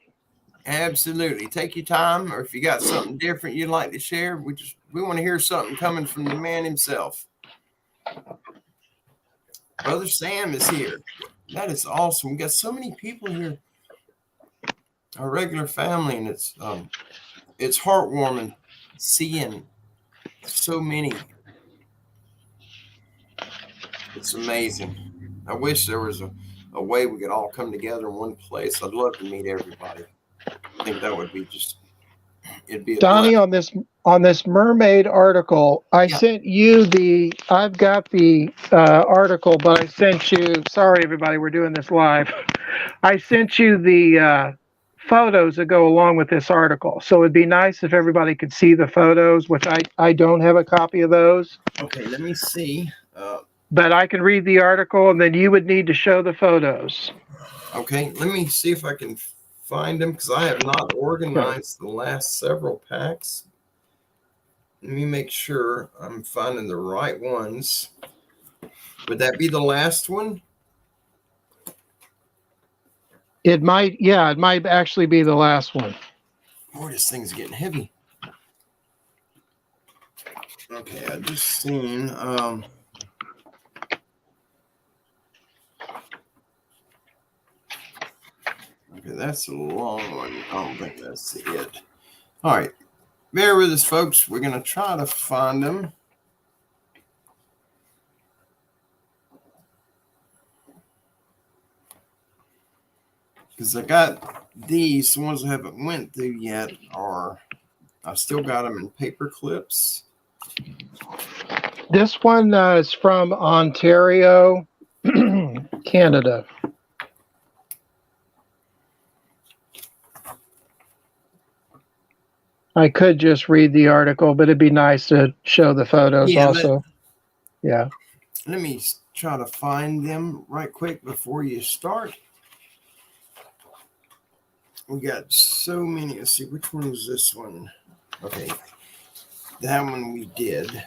Absolutely. Take your time, or if you got something different you'd like to share, we want to hear something coming from the man himself. Brother Sam is here. That is awesome. We got so many people here. Our regular family, and it's heartwarming seeing so many. It's amazing. I wish there was a way we could all come together in one place. I'd love to meet everybody. I think that would be it'd be a Donnie, blessing. on this Mermaid article, I sent you I've got the article, but I sent you, sorry everybody, we're doing this live. I sent you the photos that go along with this article. So it'd be nice if everybody could see the photos, which I don't have a copy of those. Okay, let me see. But I can read the article, and then you would need to show the photos. Okay, let me see if I can find them because I have not organized the last several packs. Let me make sure I'm finding the right ones. Would that be the last one? It might actually be the last one. Boy, this thing's getting heavy. Okay, I just seen. Okay, that's a long one. I don't think that's it. All right, bear with us, folks. We're going to try to find them. Because I got these, the ones I haven't went through yet are, I still got them in paper clips. This one is from Ontario, Canada. I could just read the article, but it'd be nice to show the photos also. Yeah. Let me try to find them right quick before you start. We got so many. Let's see, which one was this one? Okay, that one we did.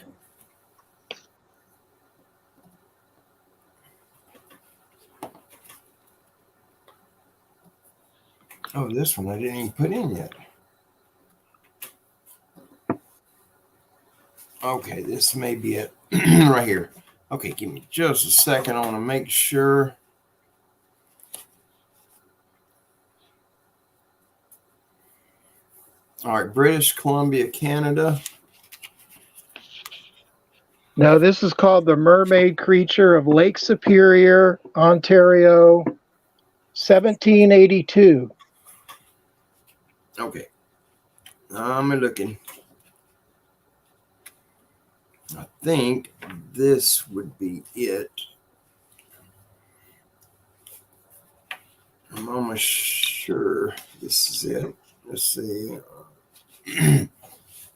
Oh, this one I didn't even put in yet. Okay, this may be it right here. Okay, give me just a second. I want to make sure. All right, British Columbia, Canada. No, this is called the Mermaid Creature of Lake Superior, Ontario, 1782. Okay, I'm looking. I think this would be it. I'm almost sure this is it. Let's see.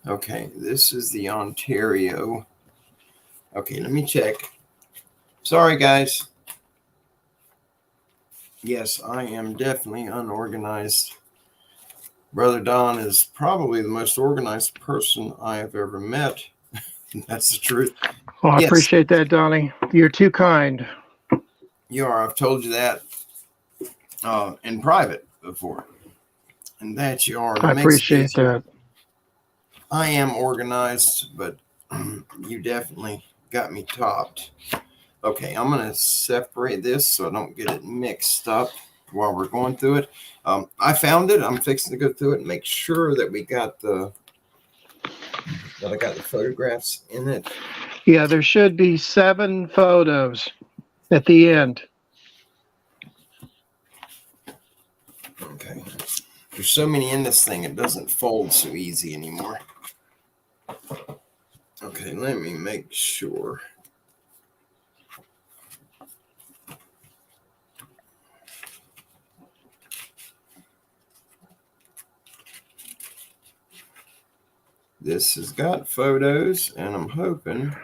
Okay, this is the Ontario. Okay, let me check. Sorry, guys. Yes, I am definitely unorganized. Brother Don is probably the most organized person I have ever met. That's the truth. Well, I Yes. appreciate that, Donnie. You're too kind. You are. I've told you that in private before. And that you are. I appreciate that. I am organized, but you definitely got me topped. Okay, I'm going to separate this so I don't get it mixed up while we're going through it. I found it. I'm fixing to go through it and make sure that I got the photographs in it. Yeah, there should be 7 photos at the end. Okay. There's so many in this thing, it doesn't fold so easy anymore. Okay, let me make sure. This has got photos, and I'm hoping,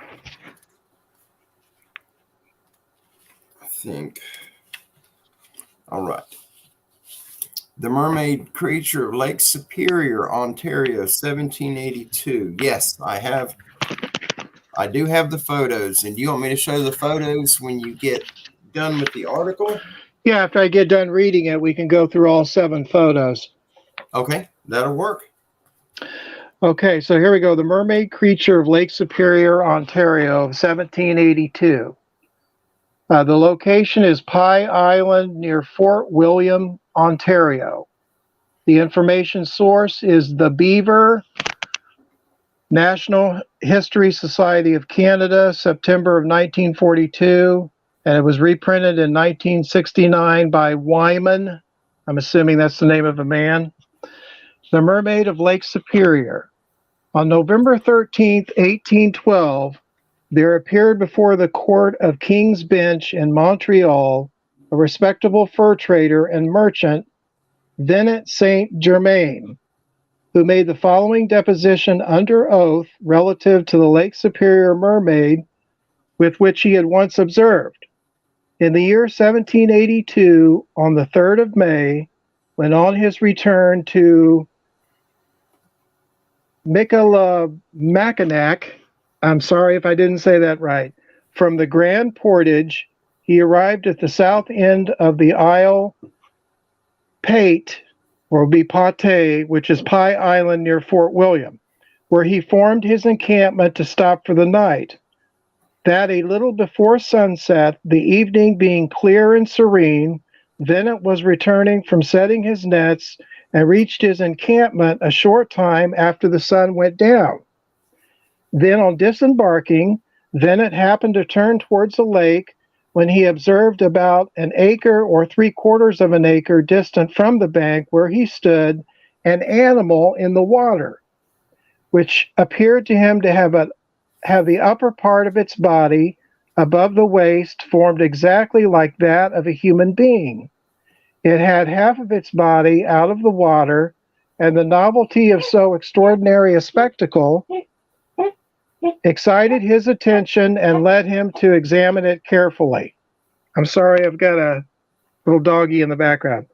I think, all right. The Mermaid Creature of Lake Superior, Ontario, 1782. Yes, I do have the photos. And do you want me to show the photos when you get done with the article? Yeah, after I get done reading it, we can go through all 7 photos. Okay, that'll work. Okay, so here we go. The Mermaid Creature of Lake Superior, Ontario, 1782. The location is Pie Island near Fort William, Ontario. The information source is the Beaver, National History Society of Canada, September of 1942, and it was reprinted in 1969 by Wyman. I'm assuming that's the name of a man. The Mermaid of Lake Superior. On November 13th, 1812, there appeared before the court of King's Bench in Montreal a respectable fur trader and merchant Venant Saint Germain, who made the following deposition under oath relative to the Lake Superior mermaid with which he had once observed. In the year 1782, on the 3rd of May, when on his return to Michilimackinac, I'm sorry if I didn't say that right, from the Grand Portage, he arrived at the south end of the Isle Pate, or be Pate, which is Pie Island near Fort William, where he formed his encampment to stop for the night. That a little before sunset, the evening being clear and serene, Venant was returning from setting his nets and reached his encampment a short time after the sun went down. Then, on disembarking, Venant happened to turn towards the lake when he observed about an acre or 3/4 of an acre distant from the bank where he stood an animal in the water, which appeared to him to have the upper part of its body above the waist formed exactly like that of a human being. It had half of its body out of the water, and the novelty of so extraordinary a spectacle excited his attention and led him to examine it carefully. I'm sorry, I've got a little doggy in the background.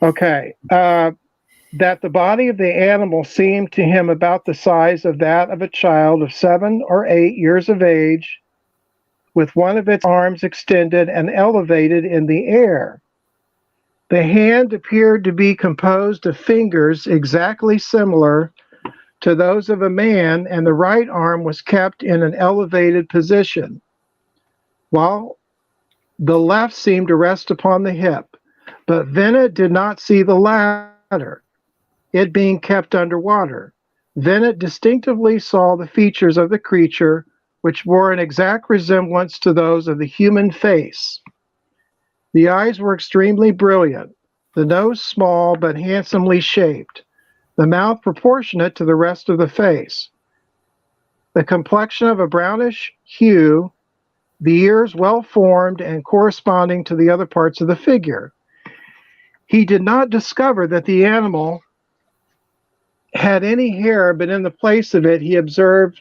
Okay. That the body of the animal seemed to him about the size of that of a child of 7 or 8 years of age, with one of its arms extended and elevated in the air. The hand appeared to be composed of fingers exactly similar to those of a man, and the right arm was kept in an elevated position, while the left seemed to rest upon the hip. But Venant did not see the latter, it being kept under water. Venant distinctively saw the features of the creature, which bore an exact resemblance to those of the human face. The eyes were extremely brilliant, the nose small but handsomely shaped, the mouth proportionate to the rest of the face, the complexion of a brownish hue, the ears well formed and corresponding to the other parts of the figure. He did not discover that the animal had any hair, but in the place of it he observed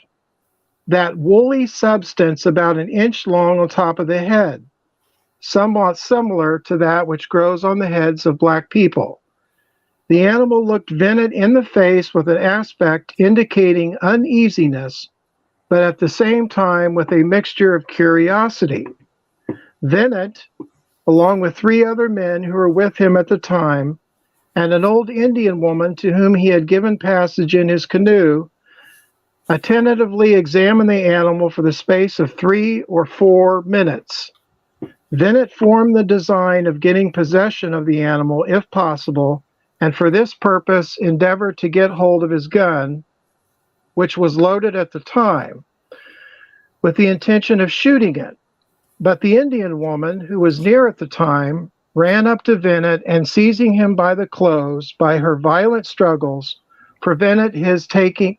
that woolly substance about an inch long on top of the head, somewhat similar to that which grows on the heads of black people. The animal looked Venant in the face with an aspect indicating uneasiness, but at the same time with a mixture of curiosity. Venant, along with 3 other men who were with him at the time, and an old Indian woman to whom he had given passage in his canoe, attentively examined the animal for the space of 3 or 4 minutes. Venant formed the design of getting possession of the animal, if possible, and for this purpose endeavored to get hold of his gun, which was loaded at the time, with the intention of shooting it. But the Indian woman, who was near at the time, ran up to Venant and, seizing him by the clothes, by her violent struggles, prevented his taking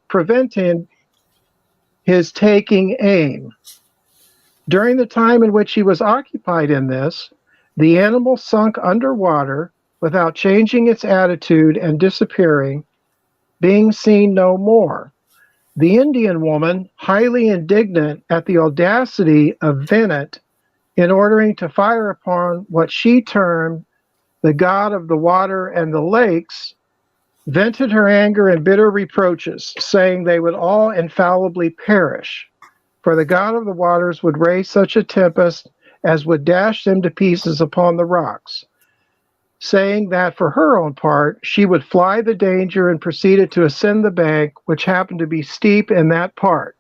aim. During the time in which he was occupied in this, the animal sunk under water without changing its attitude and disappearing, being seen no more. The Indian woman, highly indignant at the audacity of Venant in ordering to fire upon what she termed the god of the water and the lakes, vented her anger in bitter reproaches, saying they would all infallibly perish, for the god of the waters would raise such a tempest as would dash them to pieces upon the rocks, saying that for her own part she would fly the danger, and proceeded to ascend the bank, which happened to be steep in that part.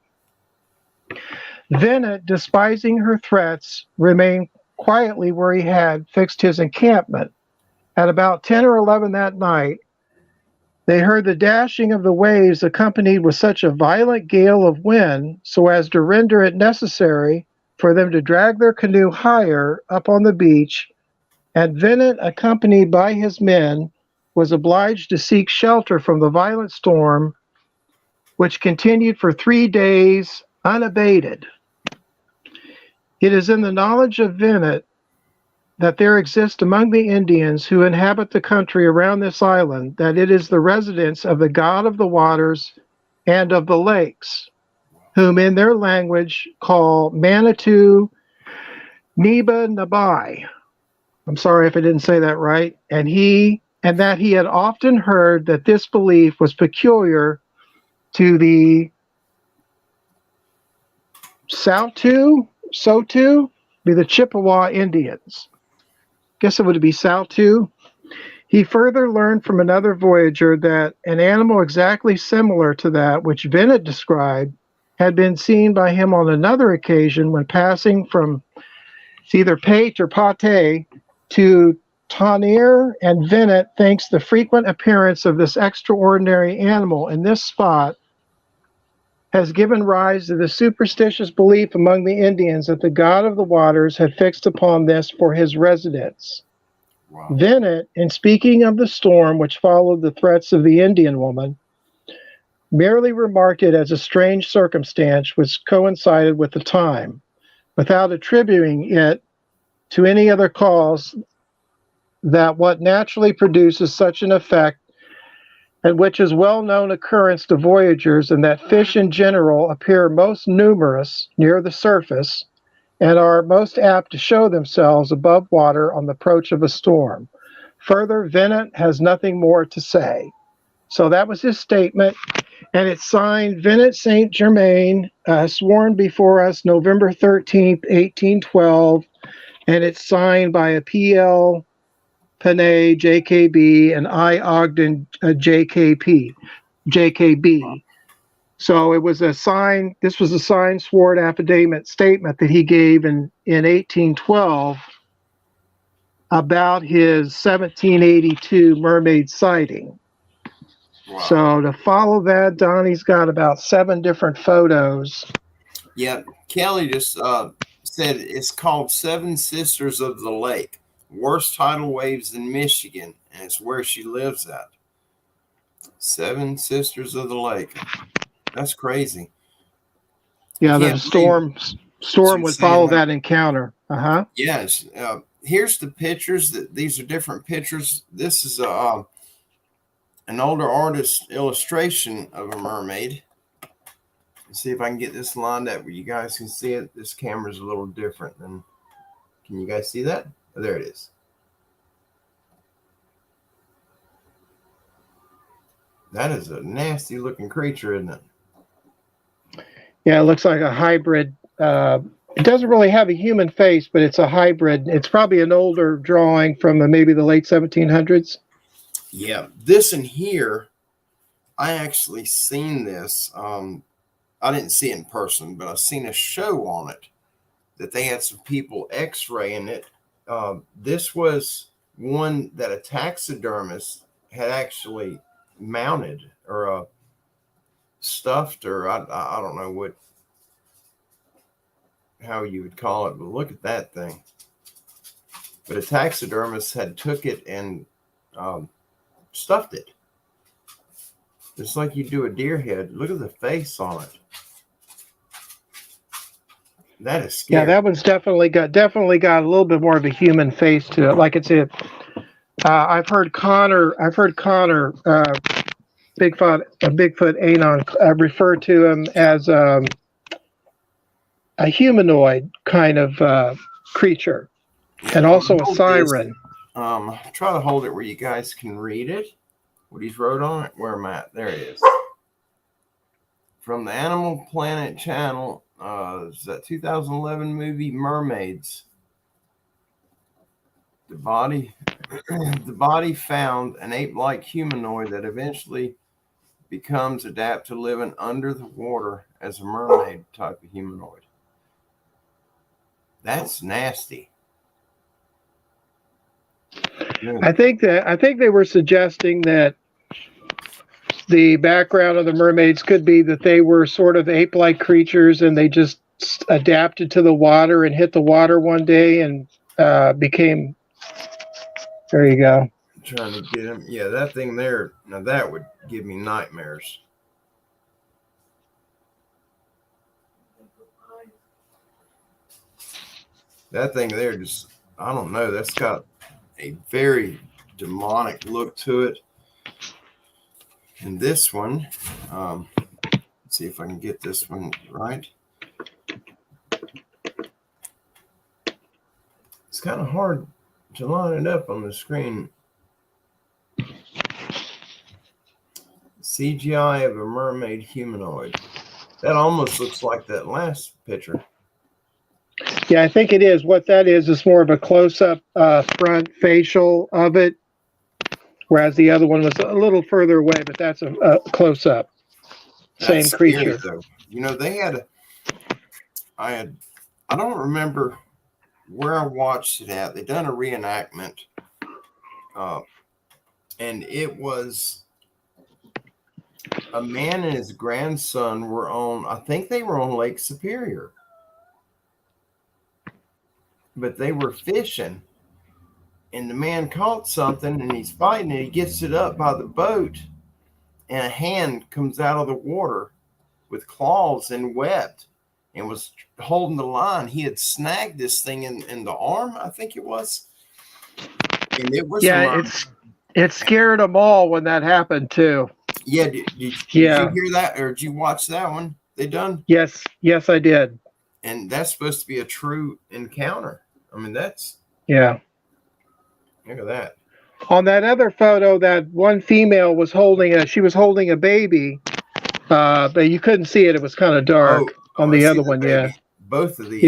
Venant, despising her threats, remained quietly where he had fixed his encampment. At about 10 or 11 that night, they heard the dashing of the waves accompanied with such a violent gale of wind so as to render it necessary for them to drag their canoe higher up on the beach, and Venant, accompanied by his men, was obliged to seek shelter from the violent storm, which continued for 3 days unabated. It is in the knowledge of Venant that there exists among the Indians who inhabit the country around this island, that it is the residence of the god of the waters and of the lakes, whom in their language call Manitou Neba Nabai. I'm sorry if I didn't say that right. And that he had often heard that this belief was peculiar to the Sotu, be the Chippewa Indians. Guess it would be Sautu. He further learned from another voyager that an animal exactly similar to that which Bennett described had been seen by him on another occasion when passing from either Pate or Pate to Tonnier, and Bennett thinks the frequent appearance of this extraordinary animal in this spot has given rise to the superstitious belief among the Indians that the god of the waters had fixed upon this for his residence. Wow. Bennett, in speaking of the storm which followed the threats of the Indian woman, merely remarked it as a strange circumstance which coincided with the time, without attributing it to any other cause that what naturally produces such an effect, and which is well-known occurrence to voyagers, and that fish in general appear most numerous near the surface and are most apt to show themselves above water on the approach of a storm. Further, Bennett has nothing more to say. So that was his statement, and it's signed Bennett St. Germain, sworn before us November 13th, 1812, and it's signed by a P.L. Panay, JKB, and I. Ogden, JKB. So it was this was a signed sworn affidavit statement that he gave in 1812 about his 1782 Mermaid sighting. Wow. So to follow that, Donnie's got about 7 different photos. Yeah, Kelly just said it's called Seven Sisters of the Lake. Worst tidal waves in Michigan, and it's where she lives at. Seven Sisters of the Lake. That's crazy. Yeah, the Can't storm believe would she's saying follow that. that encounter. Uh-huh. Yes. Here's the pictures. These are different pictures. This is an older artist illustration of a mermaid. Let's see if I can get this lined up where you guys can see it. This camera's a little different than. Can you guys see that? Oh, there it is. That is a nasty looking creature, isn't it? Yeah, it looks like a hybrid. It doesn't really have a human face, but it's a hybrid. It's probably an older drawing from maybe the late 1700s. Yeah, this in here, I actually seen this. I didn't see it in person, but I seen a show on it that they had some people x-raying it. This was one that a taxidermist had actually mounted or stuffed, or I don't know how you would call it, but look at that thing. But a taxidermist had took it and stuffed it. Just like you do a deer head. Look at the face on it. That is scary. Yeah, that one's definitely got a little bit more of a human face to it. Like it's I've heard Connor, Bigfoot Anon, refer to him as a humanoid kind of creature, and also a siren. Try to hold it where you guys can read it. What he's wrote on it. Where am I at? There it is. From the Animal Planet channel, is that 2011 movie Mermaids. The body found an ape-like humanoid that eventually becomes adapt to living under the water as a mermaid type of humanoid. That's nasty. I think they were suggesting that the background of the mermaids could be that they were sort of ape-like creatures and they just adapted to the water and hit the water one day and became. There you go. I'm trying to get him. Yeah, that thing there. Now that would give me nightmares. That thing there just. I don't know. That's got a very demonic look to it. And this one, let's see if I can get this one right. It's kind of hard to line it up on the screen. CGI of a mermaid humanoid. That almost looks like that last picture. Yeah, I think it is. What that is more of a close-up front facial of it, whereas the other one was a little further away, but that's a close-up. Same That's creature. scary, though. You know, I don't remember where I watched it at. They done a reenactment, and it was a man and his grandson were on, I think they were on Lake Superior, but they were fishing, and the man caught something and he's fighting it. He gets it up by the boat, and a hand comes out of the water with claws and webbed and was holding the line. He had snagged this thing in the arm, I think it was. And it was it scared them all when that happened too. Yeah, did you hear that, or did you watch that one? They done? Yes, I did. And that's supposed to be a true encounter. I mean, that's look at that. On that other photo, that one female was holding a baby, but you couldn't see it. It was kind of dark on the other one. Baby. Yeah, both of these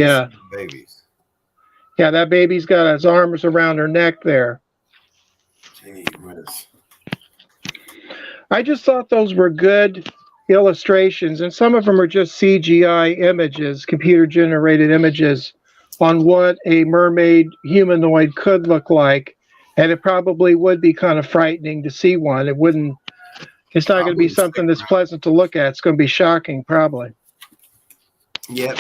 babies. Yeah, that baby's got his arms around her neck there. Gee whiz. I just thought those were good illustrations, and some of them are just CGI images, computer-generated images, on what a mermaid humanoid could look like, and it probably would be kind of frightening to see one. It's not going to be something that's pleasant to look at. It's going to be shocking, probably. Yeah,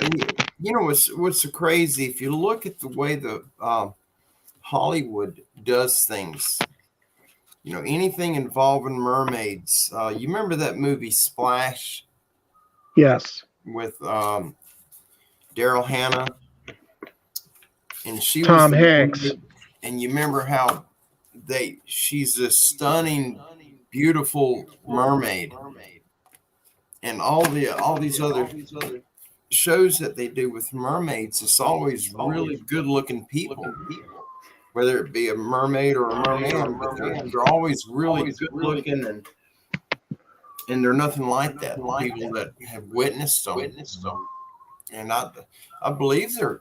you know what's so crazy? If you look at the way the Hollywood does things, you know, anything involving mermaids. You remember that movie Splash? Yes. With Daryl Hannah, and she Tom was Hanks. And you remember how she's a stunning, beautiful mermaid, and all these other shows that they do with mermaids. It's always really good looking people. Whether it be a mermaid or a merman, but they're always really good looking, and they're nothing like that. People that have witnessed them, and I believe they're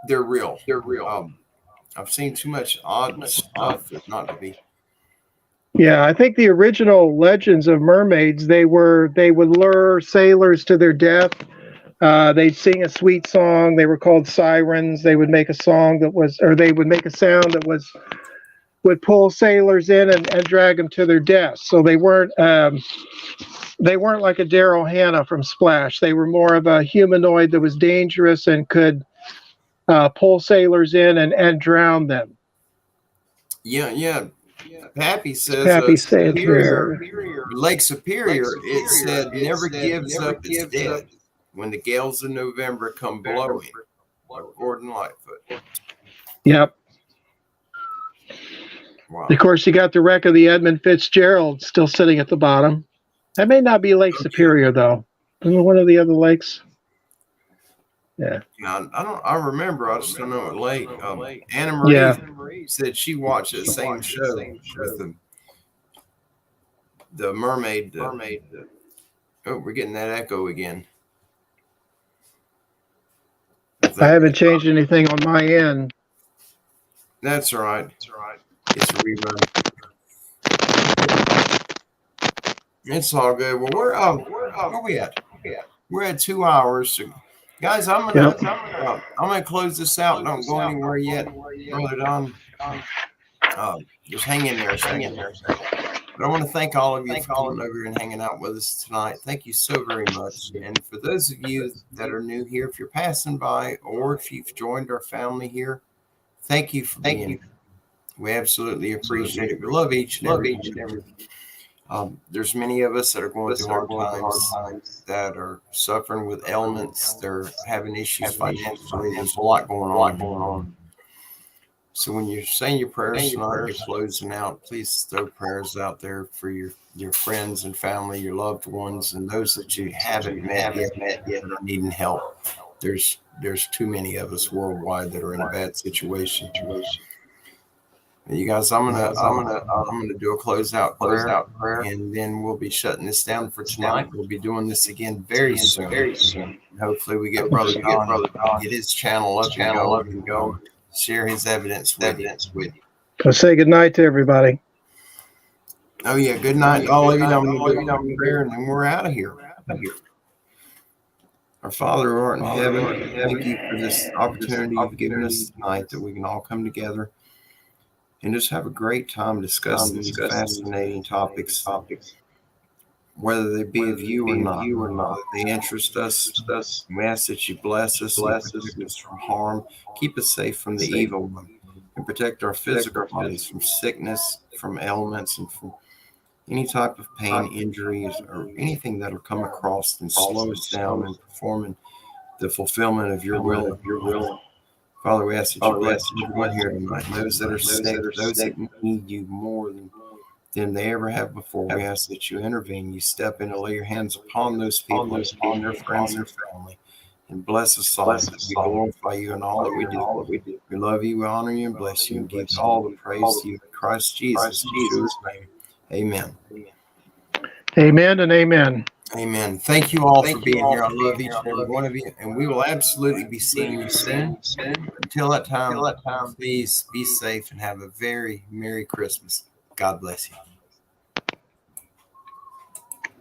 real. They're real. I've seen too much odd stuff not to be. Yeah, I think the original legends of mermaids, they would lure sailors to their death. They'd sing a sweet song. They were called sirens. They would make a song they would make a sound that would pull sailors in and drag them to their deaths. So they weren't like a Daryl Hannah from Splash. They were more of a humanoid that was dangerous and could pull sailors in and drown them. Yeah. Pappy says Superior, Lake Superior, it said never gives up its dead when the gales of November come blowing. Gordon Lightfoot. Yep. Wow. Of course, you got the wreck of the Edmund Fitzgerald still sitting at the bottom. That may not be Lake Superior, though. Isn't it one of the other lakes? Yeah. I remember. I just don't know what lake. Anna Marie said she watched the same show with the mermaid. Oh, we're getting that echo again. I haven't changed anything on my end. That's all right. It's a rerun. It's all good. Well, where are we at? We're at 2 hours. So, guys, I'm gonna close this out. Don't go anywhere yet, Brother Don. Just hang in there. But I want to thank all of you for coming over and hanging out with us tonight. Thank you so very much. And for those of you that are new here, if you're passing by or if you've joined our family here, thank you for being here. We absolutely appreciate it. We love each and every. There's many of us that are going through hard times, that are suffering with ailments. They're having issues financially. There's a lot going on. So when you're saying your prayers tonight, you're closing out, please throw prayers out there for your friends and family, your loved ones, and those that you haven't met yet that are needing help. There's too many of us worldwide that are in a bad situation. You guys, I'm gonna do a closeout prayer, and then we'll be shutting this down for tonight. We'll be doing this again very soon. And hopefully, we get Brother Don, get his channel up and go, share his evidence with you. Let's say good night to everybody. Oh yeah, good night, all of you. I'm gonna do a prayer, and then we're out of here. Our Father who art in heaven, thank you for this opportunity you've given us tonight that we can all come together and just have a great time discussing these fascinating topics, whether they be of you or not, whether they interest us. We ask that you bless us and protect us from harm, keep us safe from the evil one, and protect our physical bodies from sickness, from ailments, and from any type of pain, injuries, or anything that will come across and slow us down in performing the fulfillment of your will. Father, we ask that you bless everyone here tonight, those that are sick, those that need you more than they ever have before. We ask that you intervene, you step in and lay your hands upon those people, upon their friends and family, and bless us all. We glorify you in all that we do. We love you, we honor you, and bless you, and give all the praise to you in Christ Jesus. In Jesus' name, amen. Amen and amen. Amen. Thank you all for being here. I love each and every one of you, and we will absolutely be seeing you soon. Until that time, please be safe and have a very Merry Christmas. God bless you.